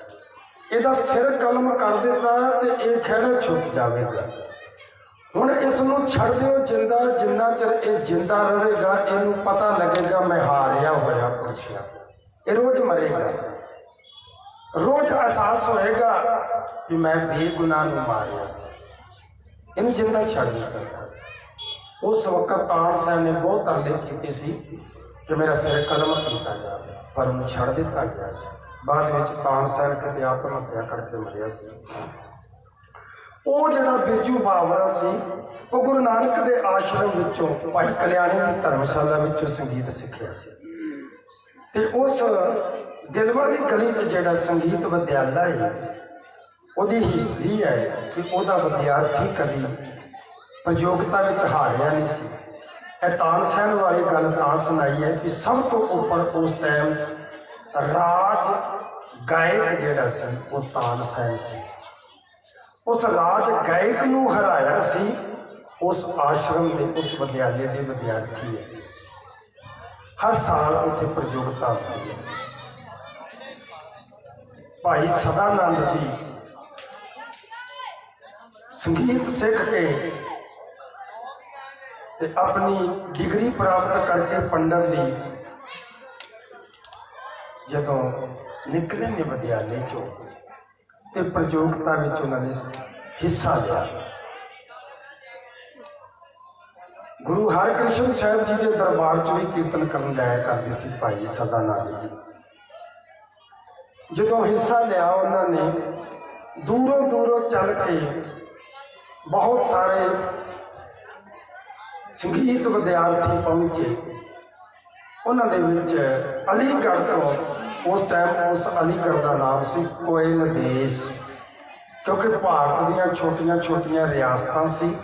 ਇਹਦਾ ਸਿਰ ਕਲਮ ਕਰ ਦਿੱਤਾ ਤੇ ਇਹ ਖਹਿੜਾ ਛੁੱਟ ਜਾਵੇਗਾ। ਹੁਣ ਇਸ ਨੂੰ ਛੱਡ ਦਿਓ ਜਿੰਦਾ, ਜਿੰਨਾ ਚਿਰ ਇਹ ਜਿੰਦਾ ਰਹੇਗਾ ਇਹਨੂੰ ਪਤਾ ਲੱਗੇਗਾ ਮੈਂ ਹਾਰਿਆ ਹੋਇਆ ਪੁੱਛਿਆ। ਇਹ ਰੋਜ਼ ਮਰੇਗਾ, ਰੋਜ਼ ਅਹਿਸਾਸ ਹੋਏਗਾ ਕਿ ਮੈਂ ਬੇਗੁਨਾਹ ਨੂੰ ਮਾਰਿਆ ਸੀ। ਇਹਨੂੰ ਜਿੰਦਾ ਛੱਡ ਦਿੱਤਾ। ਉਸ ਵਕਤ ਤਾਨਸੈਨ ਨੇ ਬਹੁਤ ਤਰਲੇ ਕੀਤੇ ਸੀ ਕਿ ਮੇਰਾ ਸਿਰ ਕਲਮ ਕੀਤਾ ਜਾਵੇ, ਪਰ ਉਹਨੂੰ ਛੱਡ ਦਿੱਤਾ ਗਿਆ ਸੀ। ਬਾਅਦ ਵਿੱਚ ਤਾਨਸੈਨ ਕਿਤੇ ਆਤਮ ਹੱਤਿਆ ਕਰਕੇ ਮਰਿਆ ਸੀ। ਉਹ ਜਿਹੜਾ ਬਿਰਜੂ ਬਾਵਰਾ ਸੀ ਉਹ ਗੁਰੂ ਨਾਨਕ ਦੇ ਆਸ਼ਰਮ ਵਿੱਚੋਂ ਭਾਈ ਕਲਿਆਣੀ ਦੀ ਧਰਮਸ਼ਾਲਾ ਵਿੱਚੋਂ ਸੰਗੀਤ ਸਿੱਖਿਆ ਸੀ। ਤੇ ਉਸ ਦਿਲਵਾ ਦੀ ਗਲੀ 'ਚ ਜਿਹੜਾ ਸੰਗੀਤ ਵਿਦਿਆਲਾ ਹੈ ਉਹਦੀ ਹਿਸਟਰੀ ਹੈ ਕਿ ਉਹਦਾ ਵਿਦਿਆਰਥੀ ਕਦੀ ਪ੍ਰਯੋਗਤਾ ਵਿੱਚ ਹਾਰਿਆ ਨਹੀਂ ਸੀ। ਇਹ ਤਾਨਸੈਨ ਵਾਲੀ ਗੱਲ ਤਾਂ ਸੁਣਾਈ ਹੈ ਕਿ ਸਭ ਤੋਂ ਉੱਪਰ ਉਸ ਟਾਈਮ ਰਾਜ ਗਾਇਕ ਜਿਹੜਾ ਸੀ ਉਹ ਤਾਨਸੈਨ ਸੀ। ਉਸ ਰਾਜ ਗਾਇਕ ਨੂੰ ਹਰਾਇਆ ਸੀ ਉਸ ਆਸ਼ਰਮ ਦੇ ਉਸ ਵਿਦਿਆਲੇ ਦੇ ਵਿਦਿਆਰਥੀ ਹੈ। ਹਰ ਸਾਲ ਉੱਥੇ ਪ੍ਰਯੋਗਤਾ ਹੁੰਦੀ ਹੈ। ਭਾਈ ਸਦਾਨੰਦ ਜੀ ਸੰਗੀਤ ਸਿੱਖ ਕੇ ਤੇ ਆਪਣੀ ਡਿਗਰੀ ਪ੍ਰਾਪਤ ਕਰਕੇ ਪੰਡਤ ਦੀ ਜਦੋਂ ਨਿਕਲੇ ਨੇ ਵਿਦਿਆਲੇ ਚੋਂ ਤੇ ਪ੍ਰਯੋਗਤਾ ਵਿੱਚ ਉਹਨਾਂ ਨੇ ਹਿੱਸਾ ਲਿਆ। ਗੁਰੂ ਹਰਿਕ੍ਰਿਸ਼ਨ ਸਾਹਿਬ ਜੀ ਦੇ ਦਰਬਾਰ 'ਚ ਵੀ ਕੀਰਤਨ ਕਰਨ ਜਾਇਆ ਕਰਦੇ ਸੀ ਭਾਈ ਸਦਾਨੰਦ ਜੀ। ਜਦੋਂ ਹਿੱਸਾ ਲਿਆ ਉਹਨਾਂ ਨੇ ਦੂਰੋਂ ਦੂਰੋਂ ਚੱਲ ਕੇ ਬਹੁਤ ਸਾਰੇ ਸੰਗੀਤ ਵਿਦਿਆਰਥੀ ਪਹੁੰਚੇ। ਉਹਨਾਂ ਦੇ ਵਿੱਚ ਅਲੀਗੜ੍ਹ ਤੋਂ ਉਸ ਟਾਈਮ ਉਸ ਅਲੀਗੜ੍ਹ ਦਾ ਨਾਮ ਸੀ ਕੋਇਲ ਦੇਸ਼, ਕਿਉਂਕਿ ਭਾਰਤ ਦੀਆਂ ਛੋਟੀਆਂ ਛੋਟੀਆਂ ਰਿਆਸਤਾਂ ਸੀ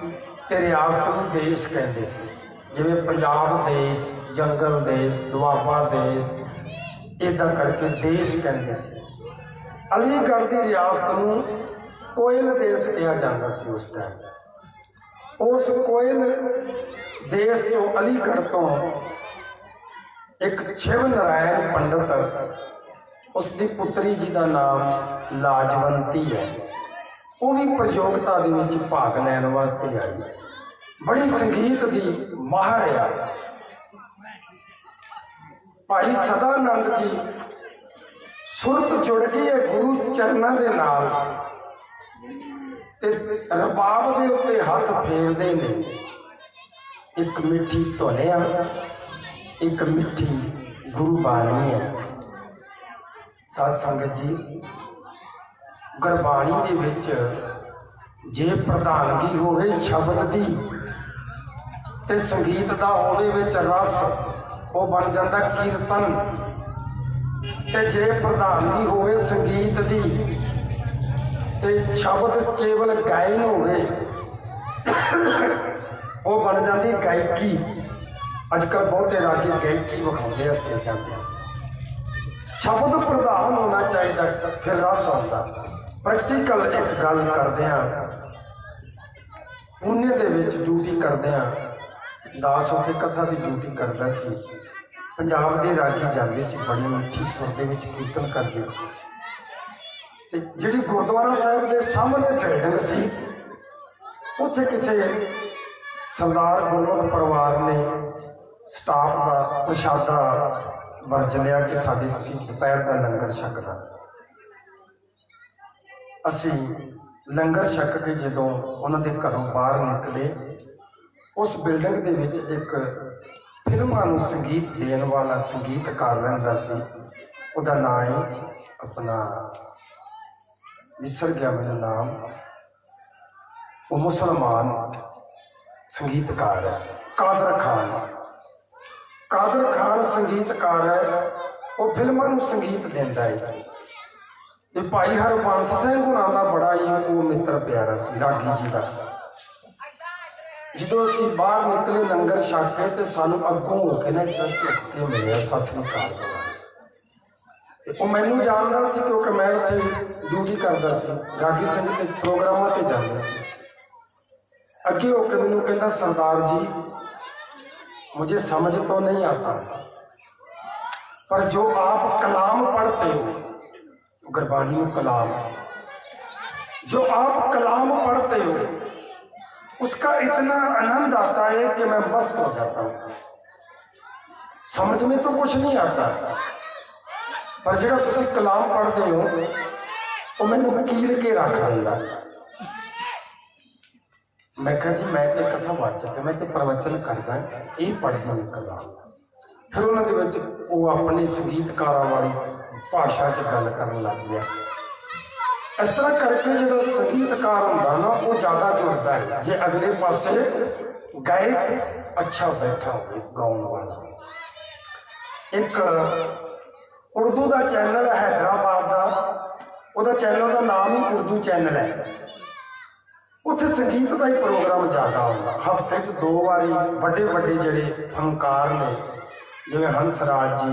ਤੇ ਰਿਆਸਤ ਨੂੰ ਦੇਸ਼ ਕਹਿੰਦੇ ਸੀ। ਜਿਵੇਂ ਪੰਜਾਬ ਦੇਸ਼, ਜੰਗਲ ਦੇਸ਼, ਦੁਆਬਾ ਦੇਸ਼, ਇੱਦਾਂ ਕਰਕੇ ਦੇਸ਼ ਕਹਿੰਦੇ ਸੀ। ਅਲੀਗੜ੍ਹ ਦੀ ਰਿਆਸਤ ਨੂੰ ਕੋਇਲ ਦੇਸ਼ ਕਿਹਾ ਜਾਂਦਾ ਸੀ ਉਸ ਟਾਈਮ। ਉਸ ਕੋਇਲ ਦੇਸ਼ ਚੋਂ ਅਲੀਗੜ੍ਹ ਤੋਂ ਇੱਕ ਸ਼ਿਵ ਨਾਰਾਇਣ ਪੰਡਤ, ਉਸ ਦੀ ਪੁੱਤਰੀ ਜੀ ਦਾ ਨਾਮ ਲਾਜਵੰਤੀ ਹੈ, ਉਹ ਵੀ ਪ੍ਰਯੋਗਤਾ ਦੇ ਵਿੱਚ ਭਾਗ ਲੈਣ ਵਾਸਤੇ ਆਈ। ਬੜੀ ਸੰਗੀਤ ਦੀ ਮਾਹਰ ਆ। ਭਾਈ ਸਦਾਨੰਦ ਜੀ ਸੁਰਤ ਜੁੜ ਗਈ ਹੈ ਗੁਰੂ ਚਰਨਾਂ ਦੇ ਨਾਲ ਤੇ ਰਬਾਬ ਦੇ ਉੱਤੇ ਹੱਥ ਫੇਰਦੇ ਨੇ। ਇੱਕ ਮਿੱਠੀ ਧੁਨ ਆ, ਇੱਕ ਮਿੱਠੀ ਗੁਰੂ ਬਾਣੀ ਹੈ। ਸਾਧ ਸੰਗਤ ਜੀ, ਗੁਰਬਾਣੀ ਦੇ ਵਿੱਚ ਜੇ ਪ੍ਰਧਾਨਗੀ ਹੋਵੇ ਸ਼ਬਦ ਦੀ ਤੇ ਸੰਗੀਤ ਦਾ ਹੋਵੇ ਵਿੱਚ ਰਸ, ਉਹ ਬਣ ਜਾਂਦਾ ਕੀਰਤਨ। ਤੇ ਜੇ ਪ੍ਰਧਾਨਗੀ ਹੋਵੇ ਸੰਗੀਤ ਦੀ ਤੇ ਸ਼ਬਦ ਕੇਵਲ ਗਾਇਨ ਹੋਵੇ, ਉਹ ਬਣ ਜਾਂਦੀ ਗਾਇਕੀ। ਅੱਜ ਕੱਲ੍ਹ ਬਹੁਤੇ ਰਾਗੀ ਗਾਇਕੀ ਵਿਖਾਉਂਦੇ ਆ ਸਟੇਜਾਂ ਤੇ। ਸ਼ਬਦ ਪ੍ਰਧਾਨ ਹੋਣਾ ਚਾਹੀਦਾ, ਫਿਰ ਰਸ ਆਉਂਦਾ। ਪ੍ਰੈਕਟੀਕਲ ਇੱਕ ਗੱਲ ਕਰਦੇ ਹਾਂ, ਪੁਣੇ ਦੇ ਵਿੱਚ ਡਿਊਟੀ ਕਰਦੇ ਹਾਂ। ਦਾਸ ਉੱਥੇ ਕਥਾ ਦੀ ਡਿਊਟੀ ਕਰਦਾ ਸੀ। ਪੰਜਾਬ ਦੇ ਰਾਗੀ ਜਾਂਦੇ ਸੀ, ਬੜੀ ਮਿੱਠੀ ਸੁਰ ਦੇ ਵਿੱਚ ਕੀਰਤਨ ਕਰਦੇ ਸੀ। ਤੇ ਜਿਹੜੀ ਗੁਰਦੁਆਰਾ ਸਾਹਿਬ ਦੇ ਸਾਹਮਣੇ ਬਿਲਡਿੰਗ ਸੀ, ਉੱਥੇ ਕਿਸੇ ਸਰਦਾਰ ਗੁਰਮੁਖ ਪਰਿਵਾਰ ਨੇ ਸਟਾਫ ਦਾ ਪ੍ਰਸ਼ਾਦਾ ਵਰਜ ਲਿਆ ਕਿ ਸਾਡੇ ਤੁਸੀਂ ਦੁਪਹਿਰ ਦਾ ਲੰਗਰ ਛਕਣਾ। ਅਸੀਂ ਲੰਗਰ ਛਕ ਕੇ ਜਦੋਂ ਉਹਨਾਂ ਦੇ ਘਰੋਂ ਬਾਹਰ ਨਿਕਲੇ, ਉਸ ਬਿਲਡਿੰਗ ਦੇ ਵਿੱਚ ਇੱਕ ਫਿਲਮਾਂ ਨੂੰ ਸੰਗੀਤ ਦੇਣ ਵਾਲਾ ਸੰਗੀਤਕਾਰ ਰਹਿੰਦਾ ਸੀ। ਉਹਦਾ ਨਾਂ ਹੈ ਆਪਣਾ, ਵਿਸਰ ਗਿਆ ਮੈਨੂੰ ਨਾਮ, वो मुसलमान संगीतकार है। कादर खान संगीतकार है। वो फिल्मां नूं संगीत देंदा है। ये भाई हरबंस सिंह होरां दा बड़ा ही वो मित्र प्यारा सी रागी जी का। जो असीं बाहर निकले लंगर छक के तो सानूं अगों हो के ना इस तरह झुक के मिलिया, सत श्री अकाल। वो मैनू जानता सी क्योंकि मैं उत्थे ड्यूटी करता सी, रागी सिंह के प्रोग्रामां ते जांदा सी। अगे होकर मैनू कहता, सरदार जी मुझे समझ तो नहीं आता, पर जो आप कलाम पढ़ते हो, गुरबाणी में कलाम, जो आप कलाम पढ़ते हो उसका इतना आनंद आता है कि मैं मस्त हो जाता हूँ। समझ में तो कुछ नहीं आता, पर जो तुम कलाम पढ़ते हो वो मैंने कील के रख दिंदा। मैं कहा जी मैं तो कथा वाचक है, मैं तो प्रवचन करदा, ये पढ़दा नहीं कलाम। फिर उन्होंने वो अपने संगीतकारों वाली भाषा च गल करन लग गया। इस तरह करके जो संगीतकार होंदा ना वो ज़्यादा जुड़ता है जे अगले पासे गायक अच्छा बैठा हो गाउन वाला। एक उर्दू का चैनल है हैदराबाद का, वो चैनल का नाम ही उर्दू चैनल है। उत्थे संगीत का ही प्रोग्राम ज़्यादा होगा। हफ्ते 2 बारी बड़े बड़े जोड़े फनकार ने जिवें हंसराज जी,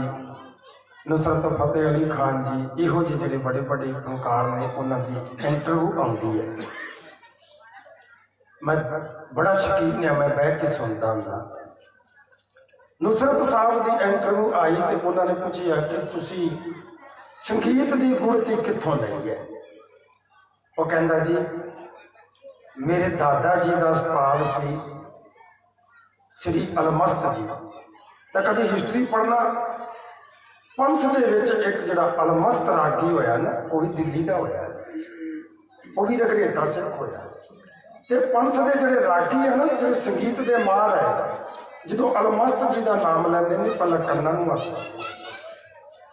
नुसरत फतेह अली खान जी, इहो जे जोड़े बड़े बड़े फनकार ने उन्होंने इंटरव्यू आती है। मैं बड़ा शकीन है, मैं बह के सुनता हूँ। नुसरत साहब की इंटरव्यू आई तो उन्होंने पूछा कि तुसी संगीत की गुणती कित्थों लई है। वो कहता जी मेरे दादा जी का सपाल सी श्री अलमस्त जी। तो कभी हिस्टरी पढ़ना, पंथ दे विच एक जिहड़ा अलमस्त रागी होया ना वो भी दिल्ली का होया, वो भी रघरेटा सिख होया। तो पंथ के जिहड़े रागी है ना, जो संगीत के मार है, जो अलमस्त जी का नाम लैंदे ने पहला कन्ना नूं हत्थ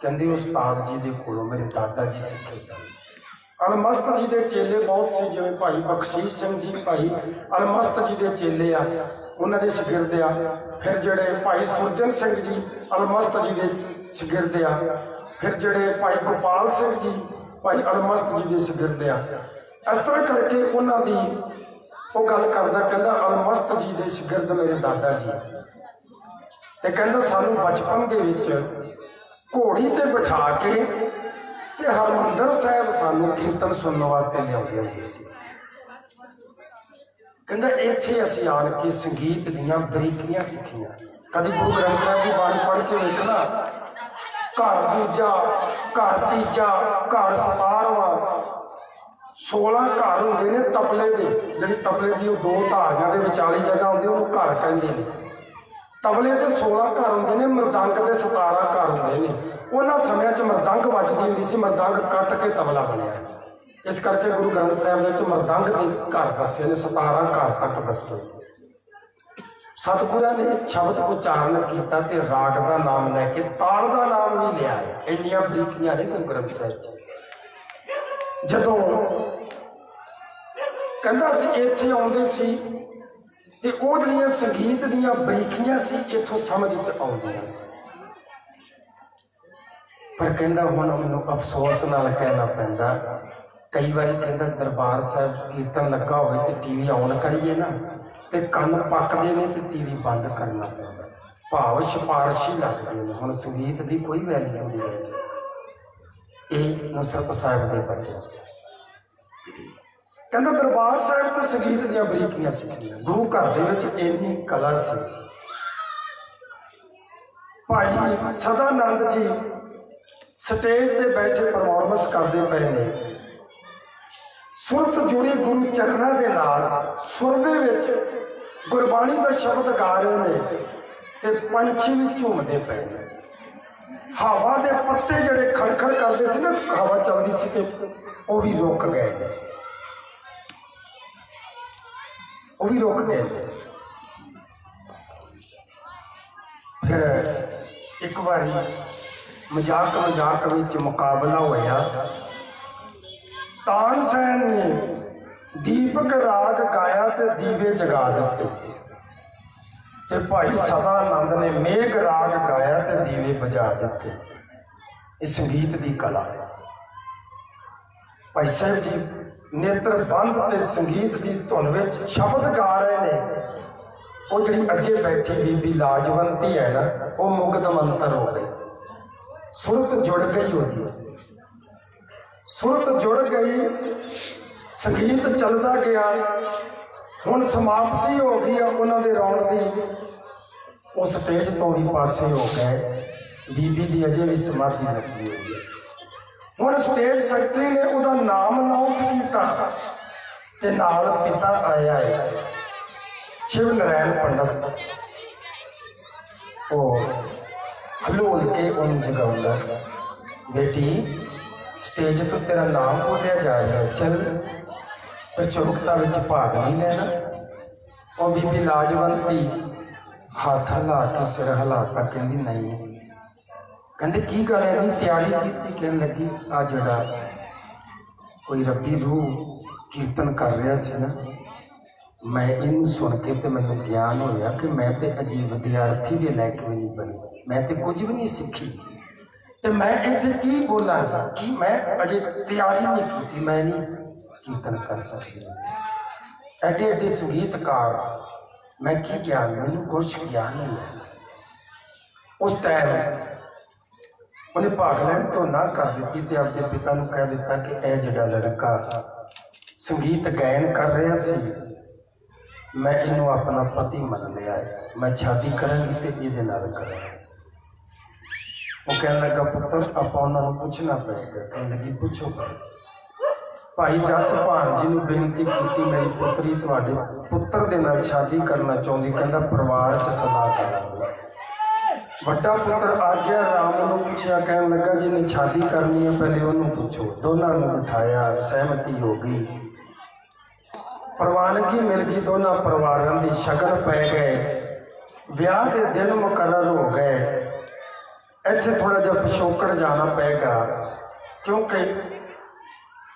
कहंदे उस्ताद जी के कोलों मेरे दादा जी सिखे सन। अलमस्त जी के चेले बहुत से, जिवें भाई बख्शीश सिंह जी भाई अलमस्त जी के चेले आ, उन्होंने शगिरद आ। फिर जोड़े भाई सुरजन सिंह जी अलमस्त जी के शगिरद आ। फिर जोड़े भाई गोपाल सिंह जी भाई अलमस्त जी के शगिरद आ। इस तरह करके उन्होंने वो गल करदा, कहंदा अलमस्त जी के शगिरद मेरे दादा जी। तो कहंदा सानू बचपन के विच घोड़ी ते बिठा के ते हरमंदर साहब सानू कीर्तन सुनने वास्ते लियाउंदे हुंदे सी। कहंदा इत्थे असीं आण के संगीत दीयां बरीकियां सिखियां। कभी गुरु ग्रंथ साहब की बाणी पढ़ के देखना, घर दूजा, घर तीजा, घर 17वां, 16 घर होंदे ने तबले दे। जिहड़ी तबले दी 2 धारियां दे विचाली जगह होंदी उहनूं घर कहंदे ने। तबले के 16 घर होंदे ने, मरदंग के 17 घर होंदे ने। उन्होंने समय मरदंग वजदी हुंदी सी, मरदंग कट के तबला बनिया। इस करके गुरु ग्रंथ साहब मरदंग के घर दसे ने, 17 घर तक दसे। सतगुरां ने शब्द उच्चारण किया तो राग का नाम लैके ताल का नाम भी लिया है। इन्नियां बरीकियां ने गुरु ग्रंथ साहब जदों कहंदा सी इत्थे आउंदे सी ते ओह जिहड़ियां संगीत दीयां बरीकियां सी इत्थों समझ च आउंदियां सी। पर कहंदा हुण मैनूं अफसोस नाल कहना पैंदा, कई बारी कहंदा दरबार साहब कीर्तन लगा होवे ते टीवी ऑन करिए ना ते कन्न पकदे ने ते टीवी बंद करना पैंदा। भाव सिफारशी लगदे ने। हुण संगीत की कोई वैल्यू नहीं है। ये नुसरत साहब के बच्चे कहंदा दरबार साहब तो संगीत दीयां बरीकियां सिखियां। गुरु घर दे विच इन्नी कला सी। भाई सदानंद जी स्टेज ते बैठे परफॉर्मेंस करते पे ने, सुरत जुड़ी गुरु चरणों के नाल, सुर दे विच गुरबाणी का शब्द गा रहे ने ते पंछी भी झूमते पे ने। हवा के पत्ते जड़े खड़खड़ करते सी ना, हवा चलती सी ते वो भी रुक गए, वो भी रुक गए। फिर एक बारी मजाक मजाक विच मुकाबला होया। तानसेन ने दीपक राग गाया ते दीवे जगा दिते। ते भाई सदानंद ने मेघ राग गाया ते दीवे बुझा दिते। ये संगीत की कला। भाई साहब जी नेत्र बंद ते संगीत की धुन विच शब्द गा रहे ने। वो जी अगे बैठी बीबी लाजवंती है ना, वो मुग्ध मंतर हो गई। सुरत जुड़ गई होती, सुरत जुड़ गई, संगीत चलता गया। हुण समाप्ति हो गई उन्होंने रोण की। वो स्टेज तो भी पासे हो गए, बीबी की अजे भी समाधि लगी हुई है। हुण स्टेज सैकटरी ने उसका नाम अनाउंस किया ते नाल पिता आया है शिव नारायण पंडित। वो हलोल के उन जगाऊंगा, बेटी स्टेज तो तेरा नाम बोलिया जाएगा, चल प्रचुरकता विच भाग नहीं लेना। और बीबी लाजवंती हाथ हिला के सिर हिलाता, कहती नहीं। कहते की गल है, तैयारी की? कहन लगी आ जड़ा कोई रब्बी रूह कीर्तन कर रहा सी ना, मैं इन सुन के तो मैंने ज्ञान होया कि मैं तो अजीब विद्यार्थी के लायक भी नहीं बनी, मैं तो कुछ भी नहीं सीखी। तो मैं इतने की बोला कि मैं अजे तैयारी नहीं की, मैं नहीं कीर्तन कर सकती। एडे एडे संगीतकार मैं की ज्ञान, मैंने कुछ ज्ञान नहीं है। उस टाइम उन्हें भाग लैन तो ना कर दी तो अपने पिता को कह दिता कि यह जो लड़का संगीत गायन कर रहा सी, मैं इनू अपना पति मन लिया है, मैं शादी करांगी तो ये करांगी। वो कह लगा पुत्र आप उन्होंने पूछना पड़ेगा। कह लगी पूछो। भाई जस भान जी ने बेनती की, मेरी पुत्री तुहाडे पुत्र दे नाल शादी करना चाहती, कहता परिवार च सलाह करांगे। वड्डा पुत्र आज्ञा राम को पूछया, कह लगा जिन्हें शादी करनी है पहले उन्होंने पूछो। दोनों ने बिठाया, सहमति हो गई, प्रवानगी मिल गई। दोनों परिवारों की शगन पै गए, ब्याह के दिन मुकर्रर हो गए। इत्थे थोड़ा जिहा पिछोकड़ जाना पेगा, क्योंकि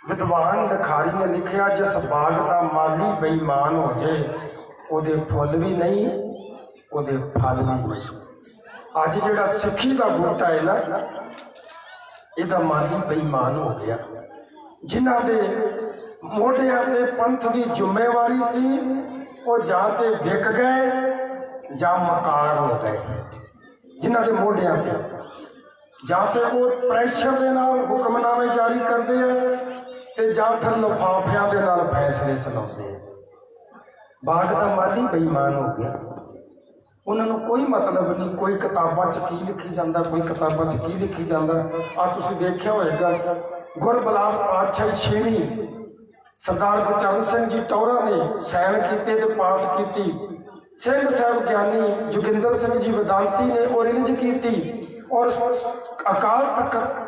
विद्वान लिखारी ने लिखा जिस बाग का माली बेईमान हो जाए उहदे फुल भी नहीं, उहदे फल भी नहीं। अज जिहड़ा सिक्खी का बूटा है ना, इहदा माली बेईमान हो गया। जिन्हां दे मोढियां ते पंथ की जिम्मेवारी सी, वो जां ते विक गए जां मकार हो गए। जिन्हां दे मोढियां ते जां ते वो प्रैशर दे नाल हुक्मनामे जारी करते हैं ते जां फिर लिफाफियां दे नाल फैसले सुनाते हैं। बाग का माली बेईमान हो गया, उन्होंने कोई मतलब नहीं। कोई किताबां च की लिखी जाता, कोई किताबां च की लिखी जाता। आ तुसीं देखिया होएगा गुरबिलास पातशाही छेवीं सरदार गुरचरण सिंह जी टौरा ने सैन कीते ते पास की। सिंह साहब ज्ञानी जोगिंदर सिंह जी वेदांती ने और रिलीज की और अकाल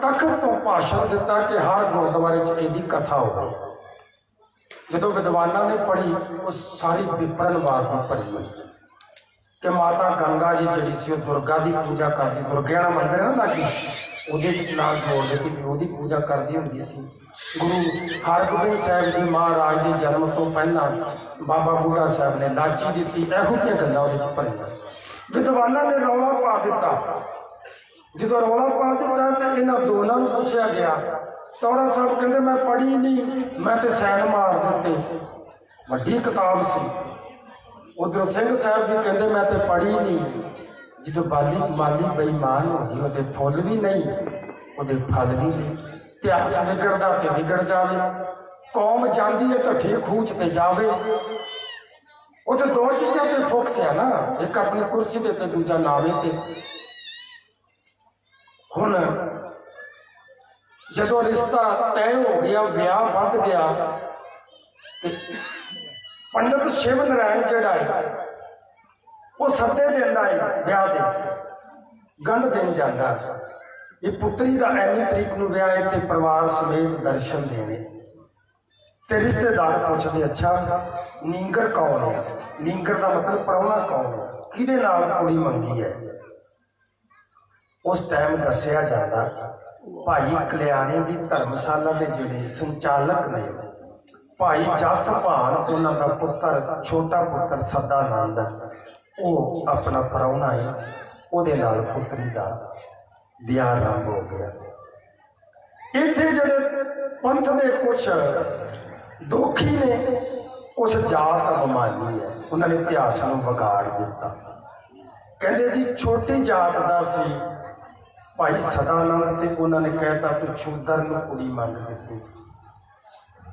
तखत तो भाषण दिता कि हर गुरुद्वारे च इहदी कथा हो गई। जो विद्वाना ने पढ़ी उस सारी विपरणवाद की भरी हुई कि माता गंगा जी जी सी दुर्गा की पूजा करती, दुर्गे वाला मंदिर है ना लागे, ਉਹਦੇ ਨਾਲ ਜੋੜਦੇ कि ਉਹਦੀ पूजा करती होंगी सी। गुरु हरगोबिंद साहब जी महाराज के जन्म तो पहला बाबा बूढ़ा साहब ने लाची दी, ਇਹੋ ਜਿਹੀਆਂ ਗੱਲਾਂ ਉਹਦੇ 'ਚ ਭਰੀਆਂ। विद्वाना ने रौला पा दिता। जो रौला पा दिता तो इन्होंने दोनों को पूछा गया। टौरा साहब कहते मैं पढ़ी नहीं, मैं तो सैन मार दिते, वड्डी किताब सी। उधर सिंह साहब भी कहते मैं तो पढ़ी नहीं। जो माली बेईमान हो गई, वो फुल भी नहीं, वो फल भी नहीं। इतिहास बिगड़ता तो बिगड़ जाए, कौम जाती है ढठे खूह च जावे। वो तो दो चीज़ों पर फोकस है ना, एक अपनी कुर्सी पे दूजा नावे ते। हुण जो रिश्ता तय हो गया, ब्याह बढ़ गया, पंडित शिव नारायण जिहड़ा है वो सद्दे देंदा है, ब्याह दे गंढ देन जांदा ये पुत्री का एनी तरीक नूं ब्याह है ते परिवार समेत दर्शन देने। ते रिश्तेदार पूछते अच्छा नींगर कौन है? नींगर का मतलब प्राहुणा कौन है, किहदे नाल कुड़ी मंगी है? उस टाइम दसिया जाता भाई कल्याणे की धर्मशाला के जिहड़े संचालक ने ਭਾਈ ਜਸ ਭਾਨ ਉਹਨਾਂ ਦਾ ਪੁੱਤਰ, ਛੋਟਾ ਪੁੱਤਰ ਸਦਾਨੰਦ, ਉਹ ਆਪਣਾ ਪ੍ਰਾਹੁਣਾ ਹੈ, ਉਹਦੇ ਨਾਲ ਪੁੱਤਰੀ ਦਾ ਵਿਆਹ ਆਰੰਭ ਹੋ ਗਿਆ। ਇੱਥੇ ਜਿਹੜੇ ਪੰਥ ਦੇ ਕੁਛ ਦੋਖੀ ਨੇ, ਕੁਛ ਜਾਤ ਅਭਿਮਾਨੀ ਹੈ, ਉਹਨਾਂ ਨੇ ਇਤਿਹਾਸ ਨੂੰ ਵਿਗਾੜ ਦਿੱਤਾ। ਕਹਿੰਦੇ ਜੀ ਛੋਟੀ ਜਾਤ ਦਾ ਸੀ ਭਾਈ ਸਦਾਨੰਦ, ਤੇ ਉਹਨਾਂ ਨੇ ਕਹਿਤਾ ਤੂੰ ਸ਼ੂਦਰ ਨੂੰ ਕੁੜੀ ਮੰਗ ਦਿੱਤੀ,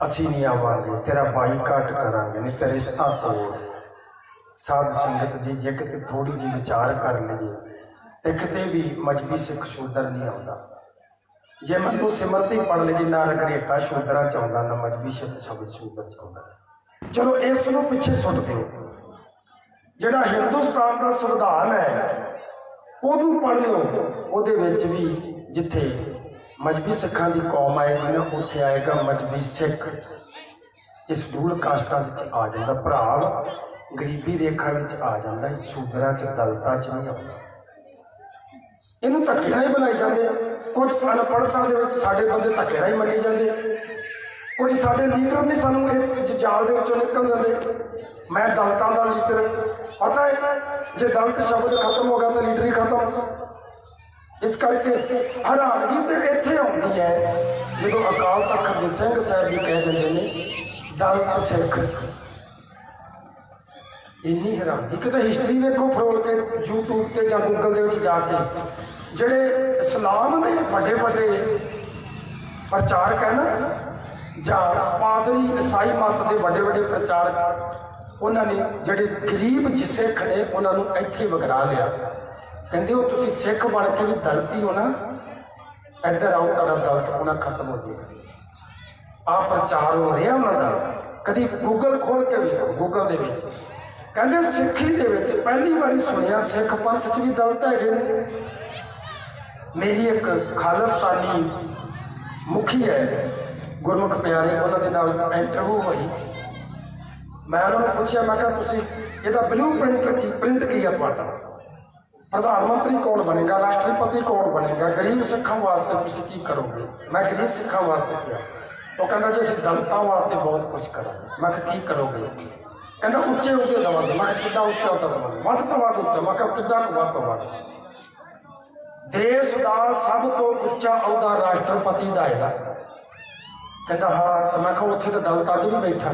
ਅਸੀਂ ਨਹੀਂ ਆਵਾਂਗੇ, ਤੇਰਾ ਬਾਈਕਾਟ ਕਰਾਂਗੇ, ਨਹੀਂ ਤੇ ਰਿਸ਼ਤਾ ਤੋੜ। ਸਾਧ ਸੰਗਤ ਜੀ ਜੇ ਕਿਤੇ ਥੋੜੀ ਜਿਹੀ ਵਿਚਾਰ ਕਰ ਲਈਏ ਤੇ ਕਿਤੇ ਵੀ ਮਜਬੀ ਸਿੱਖ ਸ਼ੂਦਰ ਨਹੀਂ ਆਉਂਦਾ। ਜੇ ਮੈਨੂੰ ਸਿਮਰਤੀ ਪੜ੍ਹ ਲਈਏ, ਨਾ ਰਗਰੇਟਾ ਸ਼ੂਦਰਾਂ ਚ ਆਉਂਦਾ, ਨਾ ਮਜਬੀ ਸਿੱਖ ਸ਼ਬਦ ਸ਼ੂਦਰ ਚ ਆਉਂਦਾ। ਚਲੋ ਇਸ ਨੂੰ ਪਿੱਛੇ ਸੁੱਟ ਦਿਓ। ਜਿਹੜਾ ਹਿੰਦੁਸਤਾਨ ਦਾ ਸੰਵਿਧਾਨ ਹੈ ਉਹਨੂੰ ਪੜ੍ਹ ਲਓ, ਉਹਦੇ ਵਿੱਚ ਵੀ ਜਿੱਥੇ ਮਜਬੀ ਸਿੱਖਾਂ ਦੀ ਕੌਮ ਆਏਗੀ ਨਾ, ਉੱਥੇ ਆਏਗਾ ਮਜਬੀ ਸਿੱਖ ਇਸ ਸ਼ਡਿਊਲ ਕਾਸਟਾਂ ਵਿੱਚ ਆ ਜਾਂਦਾ, ਭਰਾ ਗਰੀਬੀ ਰੇਖਾ ਵਿੱਚ ਆ ਜਾਂਦਾ, ਸ਼ੂਦਰਾਂ ਚ ਦਲਿਤਾਂ ਚ ਨਹੀਂ ਆਉਂਦਾ। ਇਹਨੂੰ ਧੱਕੇ ਨਾਲ ਹੀ ਬਣਾਈ ਜਾਂਦੇ। ਕੁਝ ਅਨਪੜ੍ਹਤਾ ਦੇ ਵਿੱਚ ਸਾਡੇ ਬੰਦੇ ਧੱਕੇ ਨਾਲ ਹੀ ਮੰਨੀ ਜਾਂਦੇ, ਕੁਝ ਸਾਡੇ ਲੀਡਰ ਨਹੀਂ ਸਾਨੂੰ ਇਹ ਜਾਲ ਦੇ ਵਿੱਚੋਂ ਨਿਕਲ ਜਾਂਦੇ। ਮੈਂ ਦਲਿਤਾਂ ਦਾ ਲੀਡਰ, ਪਤਾ ਹੈ ਜੇ ਦਲਿਤ ਸ਼ਬਦ ਖਤਮ ਹੋ ਗਿਆ ਤਾਂ ਲੀਡਰ ਹੀ ਖਤਮ। ਇਸ ਕਰਕੇ ਹੈਰਾਨਗੀ ਤੇ ਇੱਥੇ ਆਉਂਦੀ ਹੈ ਜਦੋਂ ਅਕਾਲ ਤਖਤ ਹਰਜਿੰਦਰ ਸਿੰਘ ਸਾਹਿਬ ਜੀ ਕਹਿ ਦਿੰਦੇ ਨੇ ਦਲਿਤ ਸਿੱਖ। ਇੰਨੀ ਹੈਰਾਨਗੀ ਕਿਤੇ ਹਿਸਟਰੀ ਵੇਖੋ ਫਰੋਲ ਕੇ YouTube ਤੇ ਜਾਂ ਗੂਗਲ ਦੇ ਵਿੱਚ ਜਾ ਕੇ, ਜਿਹੜੇ ਇਸਲਾਮ ਦੇ ਵੱਡੇ ਵੱਡੇ ਪ੍ਰਚਾਰਕ ਹੈ ਨਾ, ਜਾਂ ਪਾਦਰੀ ਈਸਾਈ ਮਤ ਦੇ ਵੱਡੇ ਵੱਡੇ ਪ੍ਰਚਾਰਕ, ਉਹਨਾਂ ਨੇ ਜਿਹੜੇ ਗਰੀਬ ਜਿ ਸਿੱਖ ਨੇ ਉਹਨਾਂ ਨੂੰ ਇੱਥੇ ਵਗਰਾ ਲਿਆ। ਕਹਿੰਦੇ ਉਹ ਤੁਸੀਂ ਸਿੱਖ ਬਣ ਕੇ ਵੀ ਦਲਿਤ ਹੀ ਹੋ ਨਾ, ਇੱਧਰ ਆਓ ਤੁਹਾਡਾ ਦਲਿਤ ਹੋਣਾ ਖਤਮ ਹੋ ਜਾਏਗਾ। ਆਹ ਪ੍ਰਚਾਰ ਹੋ ਰਿਹਾ ਉਹਨਾਂ ਦਾ। ਕਦੀ ਗੂਗਲ ਖੋਲ ਕੇ ਵੇਖੋ, ਗੂਗਲ ਦੇ ਵਿੱਚ ਕਹਿੰਦੇ ਸਿੱਖੀ ਦੇ ਵਿੱਚ ਪਹਿਲੀ ਵਾਰੀ ਸੁਣਿਆ ਸਿੱਖ ਪੰਥ 'ਚ ਵੀ ਦਲਿਤ ਹੈਗੇ ਨੇ। ਮੇਰੀ ਇੱਕ ਖਾਲਿਸਤਾਨੀ ਮੁਖੀ ਹੈ ਗੁਰਮੁਖ ਪਿਆਰੇ, ਉਹਨਾਂ ਦੇ ਨਾਲ ਇੰਟਰਵਿਊ ਹੋਈ। ਮੈਂ ਉਹਨਾਂ ਨੂੰ ਪੁੱਛਿਆ, ਮੈਂ ਕਿਹਾ ਤੁਸੀਂ ਇਹਦਾ ਬਲੂ ਪ੍ਰਿੰਟ ਕੀ ਆ ਤੁਹਾਡਾ? ਪ੍ਰਧਾਨ ਮੰਤਰੀ ਕੌਣ ਬਣੇਗਾ, ਰਾਸ਼ਟਰਪਤੀ ਕੌਣ ਬਣੇਗਾ, ਗਰੀਬ ਸਿੱਖਾਂ ਵਾਸਤੇ ਤੁਸੀਂ ਕੀ ਕਰੋਗੇ? ਮੈਂ ਗਰੀਬ ਸਿੱਖਾਂ ਵਾਸਤੇ ਕਿਹਾ। ਉਹ ਕਹਿੰਦਾ ਜੀ ਅਸੀਂ ਦਲਿਤਾਂ ਵਾਸਤੇ ਬਹੁਤ ਕੁਝ ਕਰਾਂਗੇ। ਮੈਂ ਕਿਹਾ ਕੀ ਕਰੋਗੇ? ਕਹਿੰਦਾ ਉੱਚੇ ਉੱਚੇ ਦੇਵਾਂਗੇ। ਮੈਂ ਕਿਹਾ ਕਿੱਦਾਂ ਉੱਚਾ ਉੱਚਾ ਦੇਵਾਂਗੇ? ਵੱਧ ਤੋਂ ਵੱਧ ਉੱਚਾ। ਮੈਂ ਕਿਹਾ ਕਿੱਦਾਂ ਵੱਧ ਤੋਂ ਵੱਧ? ਦੇਸ਼ ਦਾ ਸਭ ਤੋਂ ਉੱਚਾ ਅਹੁਦਾ ਰਾਸ਼ਟਰਪਤੀ ਦਾ ਹੈਗਾ। ਕਹਿੰਦਾ ਹਾਂ। ਤਾਂ ਮੈਂ ਕਿਹਾ ਉੱਥੇ ਤਾਂ ਦਲਿਤ ਅੱਜ ਵੀ ਬੈਠਾ,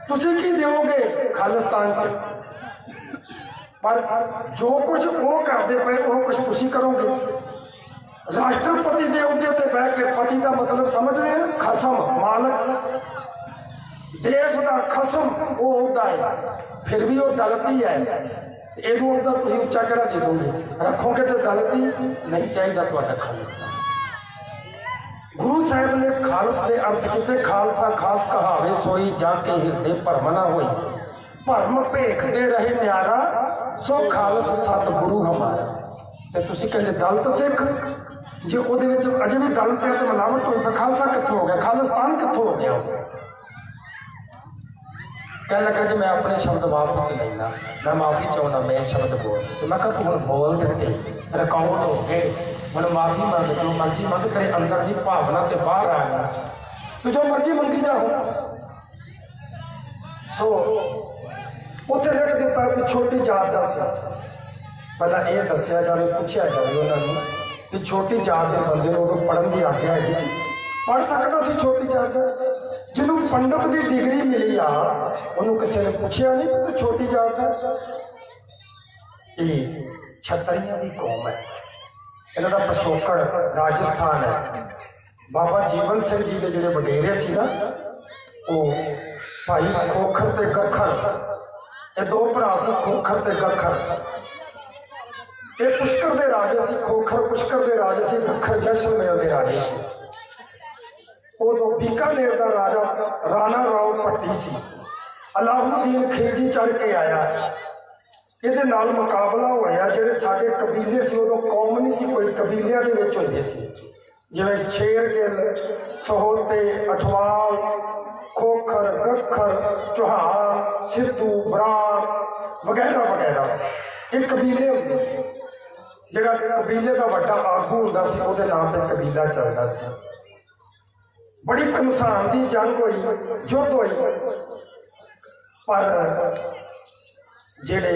ਤੁਸੀਂ ਕੀ ਦਿਓਗੇ ਖਾਲਿਸਤਾਨ 'ਚ? ਪਰ ਜੋ ਕੁਝ ਉਹ ਕਰਦੇ ਪਏ ਉਹ ਕੁਝ ਤੁਸੀਂ ਕਰੋਗੇ। ਰਾਸ਼ਟਰਪਤੀ ਦੇ ਅਹੁਦੇ ਤੇ ਬਹਿ ਕੇ, ਪਤੀ ਦਾ ਮਤਲਬ ਸਮਝਦੇ ਆ ਖਸਮ, ਮਾਲਕ, ਦੇਸ਼ ਦਾ ਖਸਮ ਉਹ ਅਹੁਦਾ ਹੈ। ਫਿਰ ਵੀ ਉਹ ਦਲਿਤ ਹੀ ਹੈ। ਇਹਨੂੰ ਅਹੁਦਾ ਤੁਸੀਂ ਉੱਚਾ ਕਿਹੜਾ ਦੇ ਦੋਗੇ? ਰੱਖੋਗੇ ਤੇ ਦਲਿਤ ਹੀ। ਨਹੀਂ ਚਾਹੀਦਾ ਤੁਹਾਡਾ ਖਾਲਿਸਤਾਨ। ਗੁਰੂ ਸਾਹਿਬ ਨੇ ਖਾਲਸ ਦੇ ਅਰਥ ਕੀਤੇ, ਖਾਲਸਾ ਖਾਸ ਕਹਾਵੇ ਸੋਈ ਜਾ ਕੇ ਹਿਰਦੇ ਭਰਮ ਨਾ ਹੋਈ, ਭਰਮ ਭੇਖਦੇ ਰਹੇ ਨਿਆਰਾ ਸੋ ਖਾਲਸ ਸਤਿਗੁਰੂ ਹਮਾਰਾ। ਤੇ ਤੁਸੀਂ ਕਹਿੰਦੇ ਦਲਿਤ ਸਿੱਖ, ਜੇ ਉਹਦੇ ਵਿੱਚ ਅਜੇ ਵੀ ਦਲਿਤ ਹੈ ਤੇ ਮਿਲਾਵਟ ਹੋਈ ਤਾਂ ਖਾਲਸਾ ਕਿੱਥੋਂ ਹੋ ਗਿਆ? ਖਾਲਿਸਤਾਨ ਕਿੱਥੋਂ ਹੋ ਗਿਆ? ਕਹਿਣ ਲੱਗਾ ਜੀ ਮੈਂ ਆਪਣੇ ਸ਼ਬਦ ਵਾਪਸ ਲੈਣਾ, ਮੈਂ ਮਾਫੀ ਚਾਹੁੰਦਾ, ਮੈਂ ਸ਼ਬਦ ਬੋਲ। ਤੇ ਮੈਂ ਕਿਹਾ ਤੂੰ ਹੁਣ ਬੋਲ ਦਿੱਤੇ, ਰਿਕਾਰਡ ਹੋ ਗਏ, ਹੁਣ ਮਾਫੀ ਮੰਗ, ਤੈਨੂੰ ਮਰਜ਼ੀ ਮੰਗ, ਤੇਰੇ ਅੰਦਰ ਦੀ ਭਾਵਨਾ ਤੇ ਬਾਹਰ ਆ ਗਿਆ, ਤੂੰ ਜੋ ਮਰਜ਼ੀ ਮੰਗੀ ਜਾ। ਸੋ ਉੱਥੇ ਲਿਖ ਦਿੱਤਾ ਕਿ ਛੋਟੀ ਜਾਤ ਦਾ ਸੀ। ਪਹਿਲਾਂ ਇਹ ਦੱਸਿਆ ਜਾਵੇ, ਪੁੱਛਿਆ ਜਾਵੇ ਉਹਨਾਂ ਨੂੰ ਕਿ ਛੋਟੀ ਜਾਤ ਦੇ ਬੰਦੇ ਨੂੰ ਉਦੋਂ ਪੜ੍ਹਨ ਦੀ ਆਗਿਆ ਹੈਗੀ ਸੀ, ਪੜ੍ਹ ਸਕਦਾ ਸੀ ਛੋਟੀ ਜਾਤ ਦਾ। ਜਿਹਨੂੰ ਪੰਡਤ ਦੀ ਡਿਗਰੀ ਮਿਲੀ ਆ ਉਹਨੂੰ ਕਿਸੇ ਨੇ ਪੁੱਛਿਆ ਨਹੀਂ ਕਿ ਤੂੰ ਛੋਟੀ ਜਾਤ ਦਾ। ਇਹ ਛਤਰੀਆਂ ਦੀ ਕੌਮ ਹੈ, ਇਹਨਾਂ ਦਾ ਪਿਛੋਕੜ ਰਾਜਸਥਾਨ ਹੈ। ਬਾਬਾ ਜੀਵਨ ਸਿੰਘ ਜੀ ਦੇ ਜਿਹੜੇ ਵਡੇਰੇ ਸੀ ਨਾ, ਉਹ ਭਾਈ ਖੋਖਰ ਤੇ ਗੱਖਰ, ਇਹ ਦੋ ਭਰਾ ਸੀ, ਖੋਖਰ ਤੇ ਗੱਖਰ। ਇਹ ਪੁਸ਼ਕਰ ਦੇ ਰਾਜੇ ਸੀ, ਖੋਖਰ ਪੁਸ਼ਕਰ ਦੇ ਰਾਜੇ ਸੀ, ਗੱਖਰ ਜੈਸਲਮੇਰ ਦੇ ਰਾਜੇ ਸੀ। ਉਦੋਂ ਬੀਕਾਨੇਰ ਦਾ ਰਾਜਾ ਰਾਣਾ ਰਾਓ ਭੱਟੀ ਸੀ। ਅਲਾਉਦੀਨ ਖਿਲਜੀ ਚੜ੍ਹ ਕੇ ਆਇਆ, ਇਹਦੇ ਨਾਲ ਮੁਕਾਬਲਾ ਹੋਇਆ। ਜਿਹੜੇ ਸਾਡੇ ਕਬੀਲੇ ਸੀ, ਉਦੋਂ ਕੌਮ ਨਹੀਂ ਸੀ ਕੋਈ, ਕਬੀਲਿਆਂ ਦੇ ਵਿੱਚ ਹੁੰਦੇ ਸੀ, ਜਿਵੇਂ ਸ਼ੇਰਗਿੱਲ, ਸਹੋਤੇ, ਅਠਵਾਲ, ਖੋਖਰ, ਗੱਖਰ, ਚੌਹਾਨ, ਸਿੱਧੂ, ਬਰਾੜ ਵਗੈਰਾ ਵਗੈਰਾ। ਇਹ ਕਬੀਲੇ ਹੁੰਦੇ ਸੀ। ਜਿਹੜਾ ਕਬੀਲੇ ਦਾ ਵੱਡਾ ਆਗੂ ਹੁੰਦਾ ਸੀ ਉਹਦੇ ਨਾਮ ਤੇ ਕਬੀਲਾ ਚੱਲਦਾ ਸੀ। बड़ी घमसान की जंग हुई, युद्ध हुई, पर जेड़े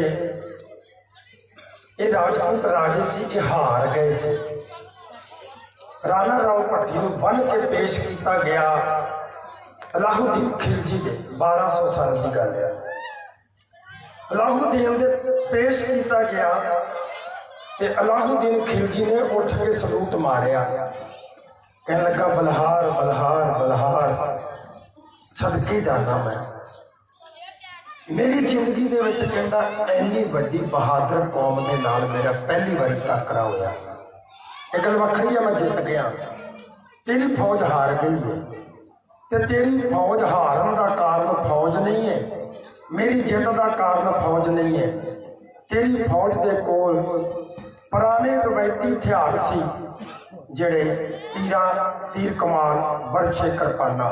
ये राजपूत राजे से ये हार गए थे। राणा राव भट्टी को बन के पेश किया गया अलाउद्दीन खिलजी ने। 1200 साल की गल है। अलाउद्दीन दे पेश किया गया ते अलाउद्दीन खिलजी ने उठ के सलूट मारिया, कहने लगा बलहार बलहार बलहार, सदके जाना मैं। मेरी जिंदगी दे विच कहंदा इन्नी वड्डी बहादुर कौम दे नाल मेरा पहली बार टकरा होया। एक गल वखरी है, मैं जित गया, तेरी फौज हार गई है। ते तेरी फौज हारन का कारण फौज नहीं है, मेरी जित का कारण फौज नहीं है। तेरी फौज के कोल पुराने रवायती हथियार सी, जेड़े तीर कमान बरछे किरपाना।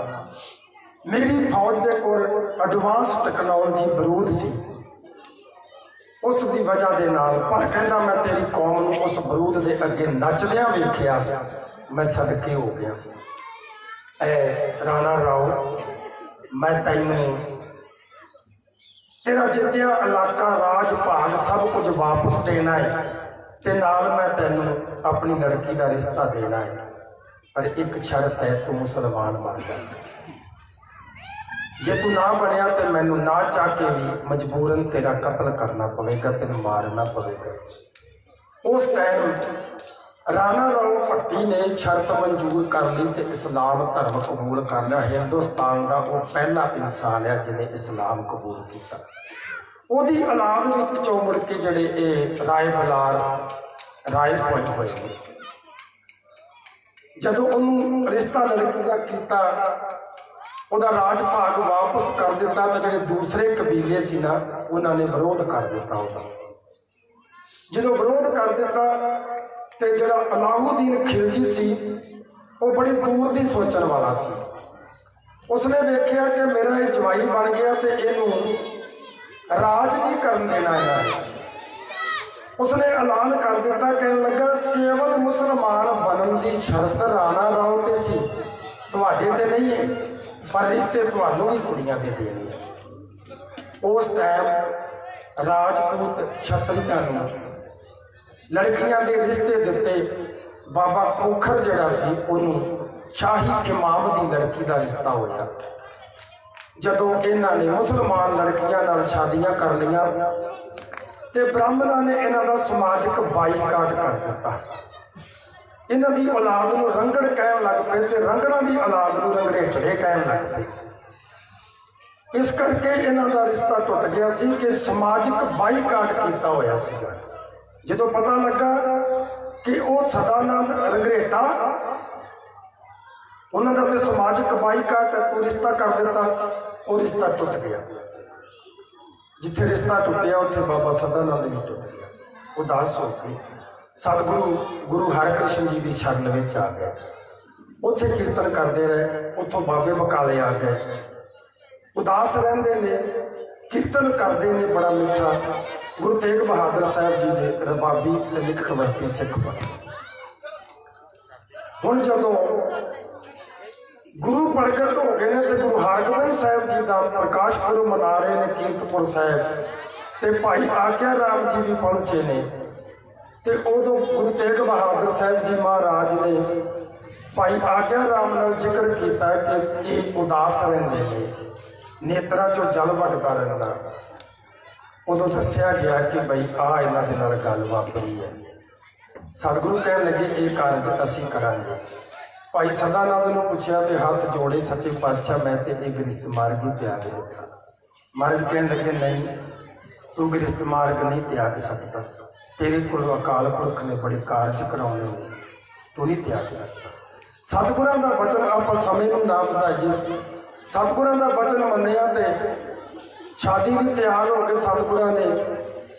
मेरी फौज के कोल एडवांस टैक्नोलॉजी बरूद सी, उस दी वजह के नाल। पर कहता मैं तेरी कौम नूं उस बरूद के अगे नचदिया वेखिया, मैं सदके हो गया। ऐ राणा राव, मैं तैनूं तेरा जित्तिया इलाका राज भाग सब कुछ वापस देना है, ते नाल मैं तैनूं अपनी लड़की का रिश्ता देना है। पर एक शर्त है, तू मुसलमान बन जा। जे तू ना बनया तो मैनू ना चाह के भी मजबूरन तेरा कत्ल करना पवेगा, तेन मारना पवेगा। उस टाइम राणा राव भट्टी ने शर्त मंजूर कर ली तो इस्लाम धर्म कबूल कर लिया। हिंदुस्तान का वो पहला इंसान है जिन्हें इस्लाम कबूल किया। ਉਹਦੀ औलाद ਵਿੱਚੋਂ मुड़ के ਜਿਹੜੇ ਇਹ ਰਾਏ ਬਲਾਰ ਰਾਏ ਪੁਆਇੰਟ ਹੋਏ। ਜਦੋਂ ਉਹਨੂੰ ਰਿਸ਼ਤਾ ਲੜਕੀ ਦਾ ਕੀਤਾ, ਉਹਦਾ ਰਾਜ ਭਾਗ ਵਾਪਸ ਕਰ ਦਿੱਤਾ, ਤਾਂ ਜਿਹੜੇ ਦੂਸਰੇ ਕਬੀਲੇ ਸੀ ਨਾ, ਉਹਨਾਂ ਨੇ ਵਿਰੋਧ ਕਰ ਦਿੱਤਾ ਉਹਦਾ। ਜਦੋਂ ਵਿਰੋਧ ਕਰ ਦਿੱਤਾ ਤੇ ਜਿਹੜਾ ਅਲਾਉਦੀਨ ਖਿਲਜੀ ਸੀ ਉਹ ਬੜੀ ਦੂਰ ਦੀ ਸੋਚਣ ਵਾਲਾ ਸੀ। ਉਸਨੇ ਵੇਖਿਆ ਕਿ ਮੇਰਾ ਇਹ ਜਵਾਈ ਬਣ ਗਿਆ ਤੇ ਇਹਨੂੰ राज नहीं करन देना है। उसने ऐलान कर दिता, कहने लगा केवल मुसलमान बनने की शर्त राणा राव ते सी, तुहाडे ते नहीं है, पर रिश्ते तुहानू भी कुड़ियां दे देने। उस टाइम राजपूत छत्रियां नूं लड़कियां दे रिश्ते दिते। बाबा खोखर जिहड़ा सी उहनूं शाही इमाम की लड़की का रिश्ता होया। जदों इन्हां ने मुसलमान लड़कियां नाल शादियां कर लियां ते ब्राह्मणां ने इन्हां दा समाजिक बाईकाट कर दिता। इन्हां दी औलाद नूं रंगड़ कहण लग पे ते रंगड़ां दी औलाद नूं रंगड़ेटड़े कहण लग पे। इस करके इन्हां दा रिश्ता टुट गया सी कि समाजिक बाईकाट कीता होया सीगा। जदों पता लगा कि वह सदानंद रंगरेटा उन्होंने तो समाजिक बाईकाट तू रिश्ता कर दिता, वो रिश्ता टुट गया। जिथे रिश्ता टुटिया उत्थे बाबा सदानंद भी टुट गया। उदास हो के सतगुरु गुरु हरकृष्ण जी की शरण में आ गए। उत्थे कीर्तन करते रहे, उतों बाबे बकाले आ गए। उदास रहते ने, कीर्तन करते ने बड़ा मीठा। गुरु तेग बहादुर साहब जी के रबाबी ते लिखणवरती सिख बने। हुण जदों गुरु प्रगट हो गए तो गुरु हरगोबिंद साहब जी का प्रकाश पुरब मना रहे हैं कीरतपुर साहब, तो भाई आग्या राम जी भी पहुंचे ने। तो उदों गुरु तेग बहादुर साहब जी महाराज ने भाई आग्या राम नाल जिक्र किया कि ये उदास रहते हैं, नेत्रा चो जल वगदा रहता। उदों दस्या गया कि बई आ इन्हां दे नाल गल वापरी है। सतगुरु कहन लगे ये कारज असीं करांगे। भाई सदानंद ने पूछा तो हाथ जोड़े, सच्चे पातशाह मैं तो एक गिरस्त मार्ग ही त्याग दिता। महाराज कहने लगे नहीं, तू गिरस्त मार्ग नहीं त्याग सकता, तेरे को अकाल पुरख ने बड़े कारज कराने, तू नहीं त्याग सकता। सतगुरां दा वचन आप समय को ना बताइए। सतगुरां दा वचन मन्निया तो शादी भी तैयार हो गए। सतगुरां ने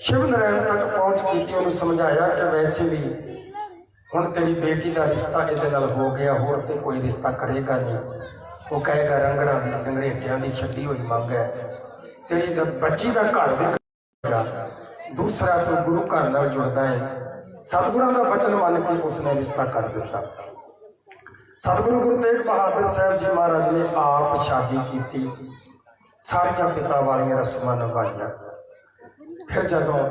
शिव नारायण तक पहुँच की, उन्होंने समझाया कि वैसे भी हुण तेरी बेटी का रिश्ता ये हो गया, होर तो कोई रिश्ता करेगा नहीं। वो कहेगा रंगड़ा की रंगरेटियां की छड्डी हुई मंग है, तेरी बच्ची का घर भी करेगा, दूसरा तो गुरु घर नाल जुड़ता है। सतगुरां का वचन मान के उसने रिश्ता कर दिता। सतगुरु गुरु तेग बहादुर साहब जी महाराज ने आप शादी की, सारिया पिता वाली रस्मां निभाइया। फिर जदों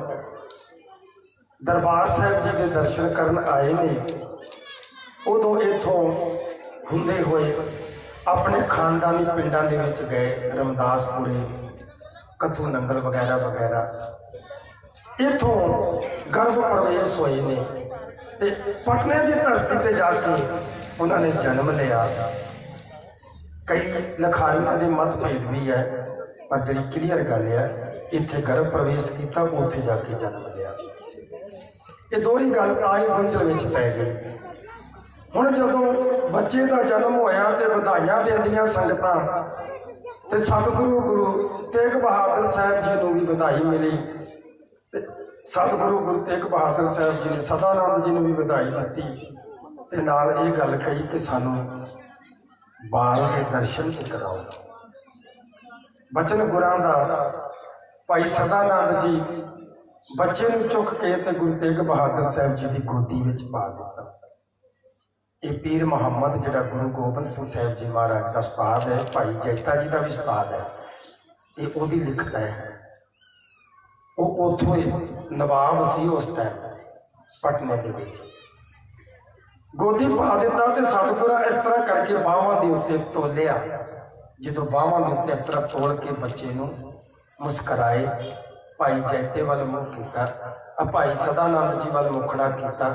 दरबार साहब जी के दर्शन करन आए ने, उदों इथों हुंदे होए अपने खानदानी पिंडां दे विच गए, रमदासपुरे, कथू नंगल वगैरह वगैरह। इथों गर्भ प्रवेश होए ने ते पटने की धरती ते जाके उन्होंने जन्म लिया। कई लिखारियों के मतभेद भी है, पर जी क्लीयर गल है, इत्थे गर्भ प्रवेश किया, उत्थे जाके जन्म लिया। ये दोहरी गल ताई गुंझल विच पै गई। हुण जदों बच्चे का जन्म होया ते बधाइयां देंदियां संगतां, ते सतगुरु गुरु तेग बहादुर साहब जी नूं भी बधाई मिली। सतगुरु गुरु तेग बहादुर साहब जी ने सदानंद जी नूं भी बधाई दी ते नाल ये गल कही कि सानूं बाल के दर्शन भी कराओ। बचन गुरां दा भाई सदानंद जी बच्चे नूं चुक के ते गुरु तेग बहादुर साहब जी की गोदी विच पा दिता। ये पीर मुहम्मद जिहड़ा गुरु गोबिंद सिंह साहब जी महाराज का उस्ताद है, भाई जैता जी का भी उस्ताद है, ये उहदी लिखत है। वो उत्थों नवाब सी उस टाइम पटने के विच, गोदी पा दिता ते सतगुरा इस तरह करके बाहों के उत्ते तोलिया। जो बाहों के उत्ते इस तरह तोल के बच्चे नूं मुस्कराए, भाई जैते वाल मुँह किया, भाई सदानंद जी वाल मुखड़ा किया,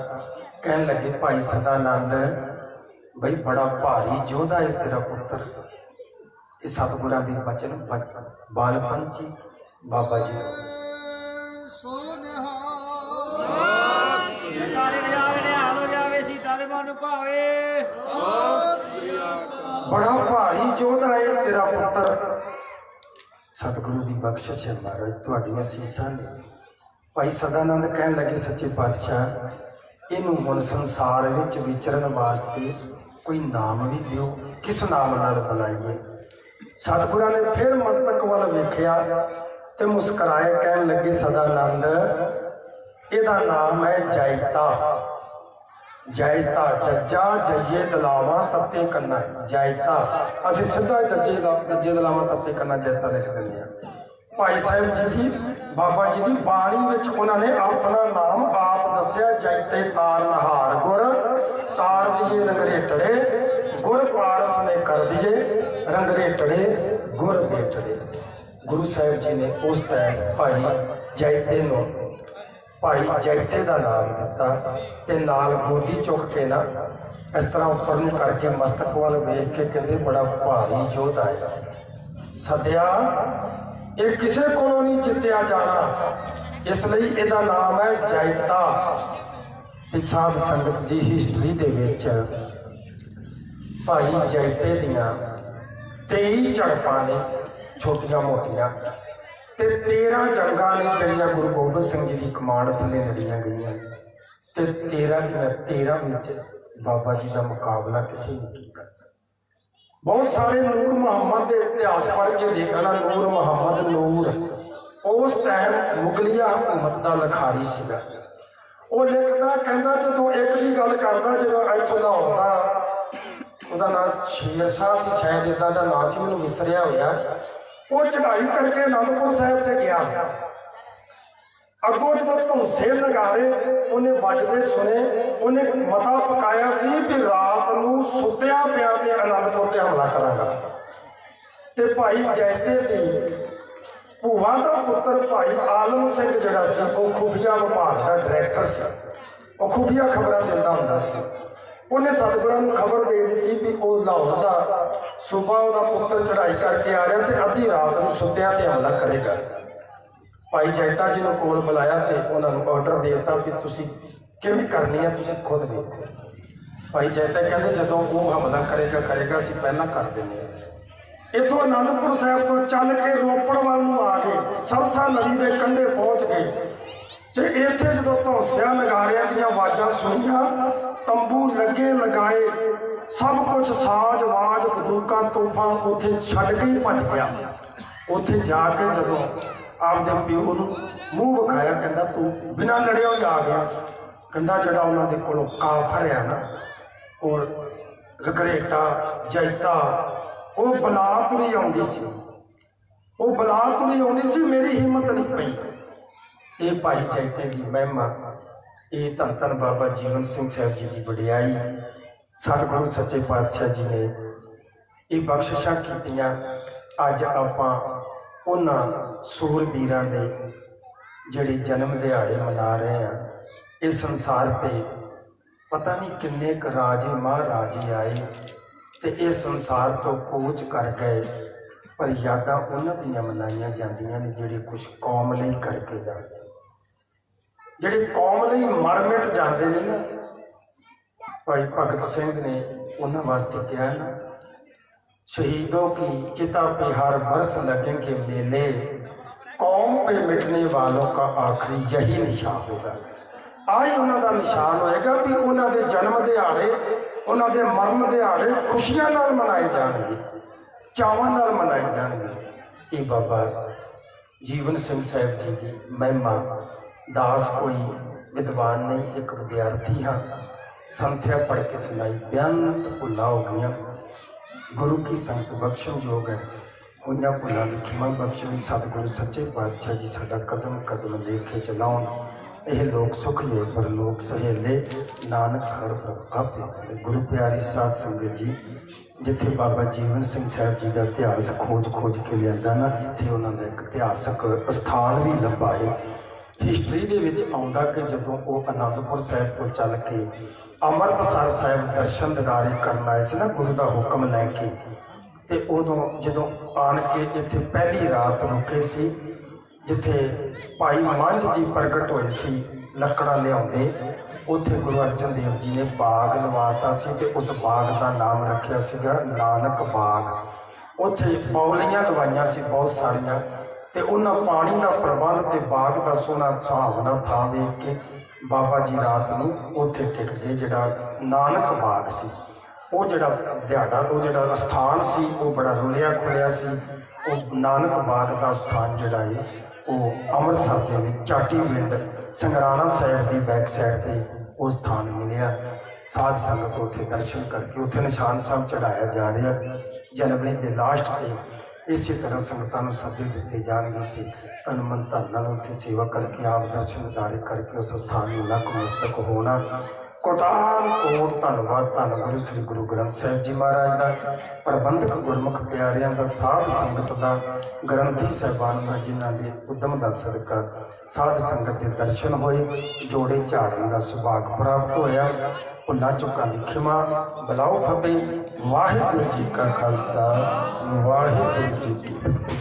कहन लगे भाई सदानंद बई बड़ा भारी योधा है तेरा पुत्र। इस सतगुरां दी बचन बालपन जी बाबा जी बड़ा भारी योधा है तेरा पुत्र। सतगुरु की बख्शिश है महाराज, तुहाडीआं असीसां ने। भाई सदानंद कहन लगे सच्चे पातशाह इनू हुण संसार विच विचरण वास्ते कोई नाम भी दिओ, किस नाम नाल बुलाइए। सतगुरां ने फिर मस्तक वाल वेखिया ते मुस्कराए, कहन लगे सदानंद इहदा नाम है जैता। जैता जज्जा जइए दलावा तत्ते कन्ना, जैता असीं सीधा जज्जे दलावा तत्ते कन्ना जैता लिख दिंदे आ। भाई साहब जी की बाबा जी की बाणी विच उन्होंने अपना नाम आप दसिया, जैते तार नहार गुर तार दिए रंगरेटड़े, गुर पारस में कर दिए रंगरेटड़े गुर बेटड़े। गुरु साहब जी ने उस टाइम भाई जैते नूं भाई जैते का नाम दिता ते नाल गोदी चुक के ना इस तरह उपर नूं करके मस्तक वाल वेख के कहते बड़ा भारी योधा है। सद्या ये किसी को नहीं जितया जाना, इसलिए इसका नाम है जैता। साध संगत जी हिस्टरी दे विच भाई जैते दियां 23 झड़पां ने छोटियां मोटियां ते 13 जंगां ने जिहड़ियां गुरु गोबिंद सिंह जी की कमांड थल्ले लड़ियां गईयां ते 13 विच बाबा जी का मुकाबला किसी ने किया। बहुत सारे नूर मुहम्मद के इतिहास पढ़ के देखना, नूर मुहम्मद नूर उस टाइम मुगलिया हुकूमत का लिखारी सीगा। वो लिखदा कहंदा जो एक भी गल करदा, जो इत्थों लाहौर का उहदा नाम शेर शाह सी शायद इदा दा नाम सी, मैनूं विसरिया होया। वो चढ़ाई करके आनंदपुर साहब ते गया, अगों जो धौंसे नगारे उन्हें बजते सुने, उन्हें मता पकाया सी भी रात नूं सुत्या पिया ते आनंदपुर ते हमला करांगा। ते भाई जैते दी भूआ का पुत्र भाई आलम सिंह जिहड़ा सी वो खुफिया विभाग का डायरैक्टर सी, वो खुफिया खबरां दिंदा हुंदा सी। उन्हें सतगुरां नूं खबर दे दी भी वो लाहौर का सूबा उहदा पुत्र चढ़ाई करके आ रहा ते अद्धी रात नूं सुत्या ते हमला करेगा। भाई जैता जी ने कोल बुलाया तो उन्होंने ऑर्डर दे दिता भी तुसीं किवें करनी है, तुसीं खुद देखो। भाई जैता कहते जदों वो हमला करेगा असीं पहलां कर देंगे। इत्थों आनंदपुर साहब तो चल के रोपड़ वाल नूं आ गए, सरसा नदी के कंढे पहुँच गए। तो इत्थे जदों धौंसिया नगारियां दीयां आवाज़ां सुनिया, तंबू लगे लगाए, सब कुछ साज वाज बंदूकां तोहफा उत्थे छड्ड के ही भज गया। उत्थे जाके जदों आपदे प्यो नूं मूँह विखाया, कहंदा तू बिना लड़िया ही आ गया। कहंदा जिहड़ा उन्हां दे कोलों काफर है ना और रघरेटा जैता वो बला तुरी आउंदी सी, वो बला तुरी आउंदी सी, मेरी हिम्मत नहीं पई। ये भाई जैते की महिमा, ये धन धन बाबा जीवन सिंह साहब जी की वडियाई, सतगुरु सच्चे पातशाह जी ने ये बख्शिशां कीतियां। अज आपां उन्हां सूरबीरां दे जिहड़े जन्म दिहाड़े मना रहे हैं। इस संसार पे पता नहीं किन्ने क राजे महाराजे आए तो इस संसार तो कूच कर गए, पर यादां उन्हां दियां मनाईयां जांदियां ने जिहड़े कुछ कौम लई करके जाते, जिहड़े कौम लई मर मिट जाते ने ना। भाई भगत सिंह ने उन्हां वास्ते कहा ना, शहीदों की चिता पे हर बरस लगेंगे मेले, कौम पे मिटने वालों का आखिरी यही निशान होगा। आई उन्हों का निशान होएगा भी उन्होंने जन्म दिहाड़े, उन्होंने मरण दिहाड़े खुशियां नाल मनाए जाएंगे, चावां नाल मनाए जाएंगे। ये बाबा जीवन सिंह साहब जी की महिमा। दास कोई विद्वान नहीं, एक विद्यार्थी हाँ, संथ्या पढ़ के सुनाई, बेअंत भुला हो गई। गुरु की संगत बख्शण योग है, उन्हें भुलों की खिमा बख्शण। सतगुरु सच्चे पातशाह जी साडा कदम कदम लेके चलाउण। यह लोक सुख ये पर लोक सहेले, नानक हर आपे। गुरु प्यारी साध संगत जी, जिथे बाबा जीवन सिंह साहब जी का इतिहास खोज खोज के लिया ना, इत्थे उन्होंने एक इतिहासक स्थान भी लभा है। हिस्टरी दे विच आउंदा कि जदों वो आनंदपुर साहिब तो चल के अमृतसर साहिब दर्शन दिदारे करन आए सी ना, गुरु का हुक्म लैके, ते उदों जदों आन के इत्थे पहली रात रुके सी, जिथे भाई मंझ जी प्रगट होए सी लकड़ा लियाउंदे, उत्थे गुरु अर्जन देव जी ने बाग लवाता सी ते उस बाग का नाम रखिया सीगा नानक बाग। उत्थे पौलियां लवाइयां सी बहुत सारियां, ते उन्हां पानी का प्रबंध ते बाग का सोहना सुहावना थां वेख के बाबा जी रात नूं उत्थे टिक गए। जिहड़ा नानक बाग सी, वो जिहड़ा दिहाड़ा, वो जिहड़ा स्थान सी, वो बड़ा रुलिया खुलिया सी। वो नानक बाग का स्थान जिहड़ा है वो अमृतसर के विच चाटी पिंड संगराना साहिब की बैक साइड पर वो स्थान मिलिया। साध संगत उत्थे दर्शन करके उत्थे निशान साहब चढ़ाया जा रहा। जनवरी के लास्ट पे इसी तरह संगतां सदे दिते जाएंगे, तन मन धन नाल उत्थे सेवा करके आप दर्शन दिदारे करके उस स्थान में नतमस्तक होना। कोटान कोट धन्नवाद धन गुरु श्री गुरु ग्रंथ साहिब जी महाराज का, प्रबंधक गुरमुख प्यारियां का, साध संगत का, ग्रंथी साहिबान का, जिन्हां दे उद्यम का सदका साध संगत के दर्शन होए, जोड़े झाड़न का सुभाग प्राप्त होया। भुलां चुकां दी खिमा, बलाओ फतेह। वाहिगुरू जी का खालसा, वाहिगुरू जी की फतेह।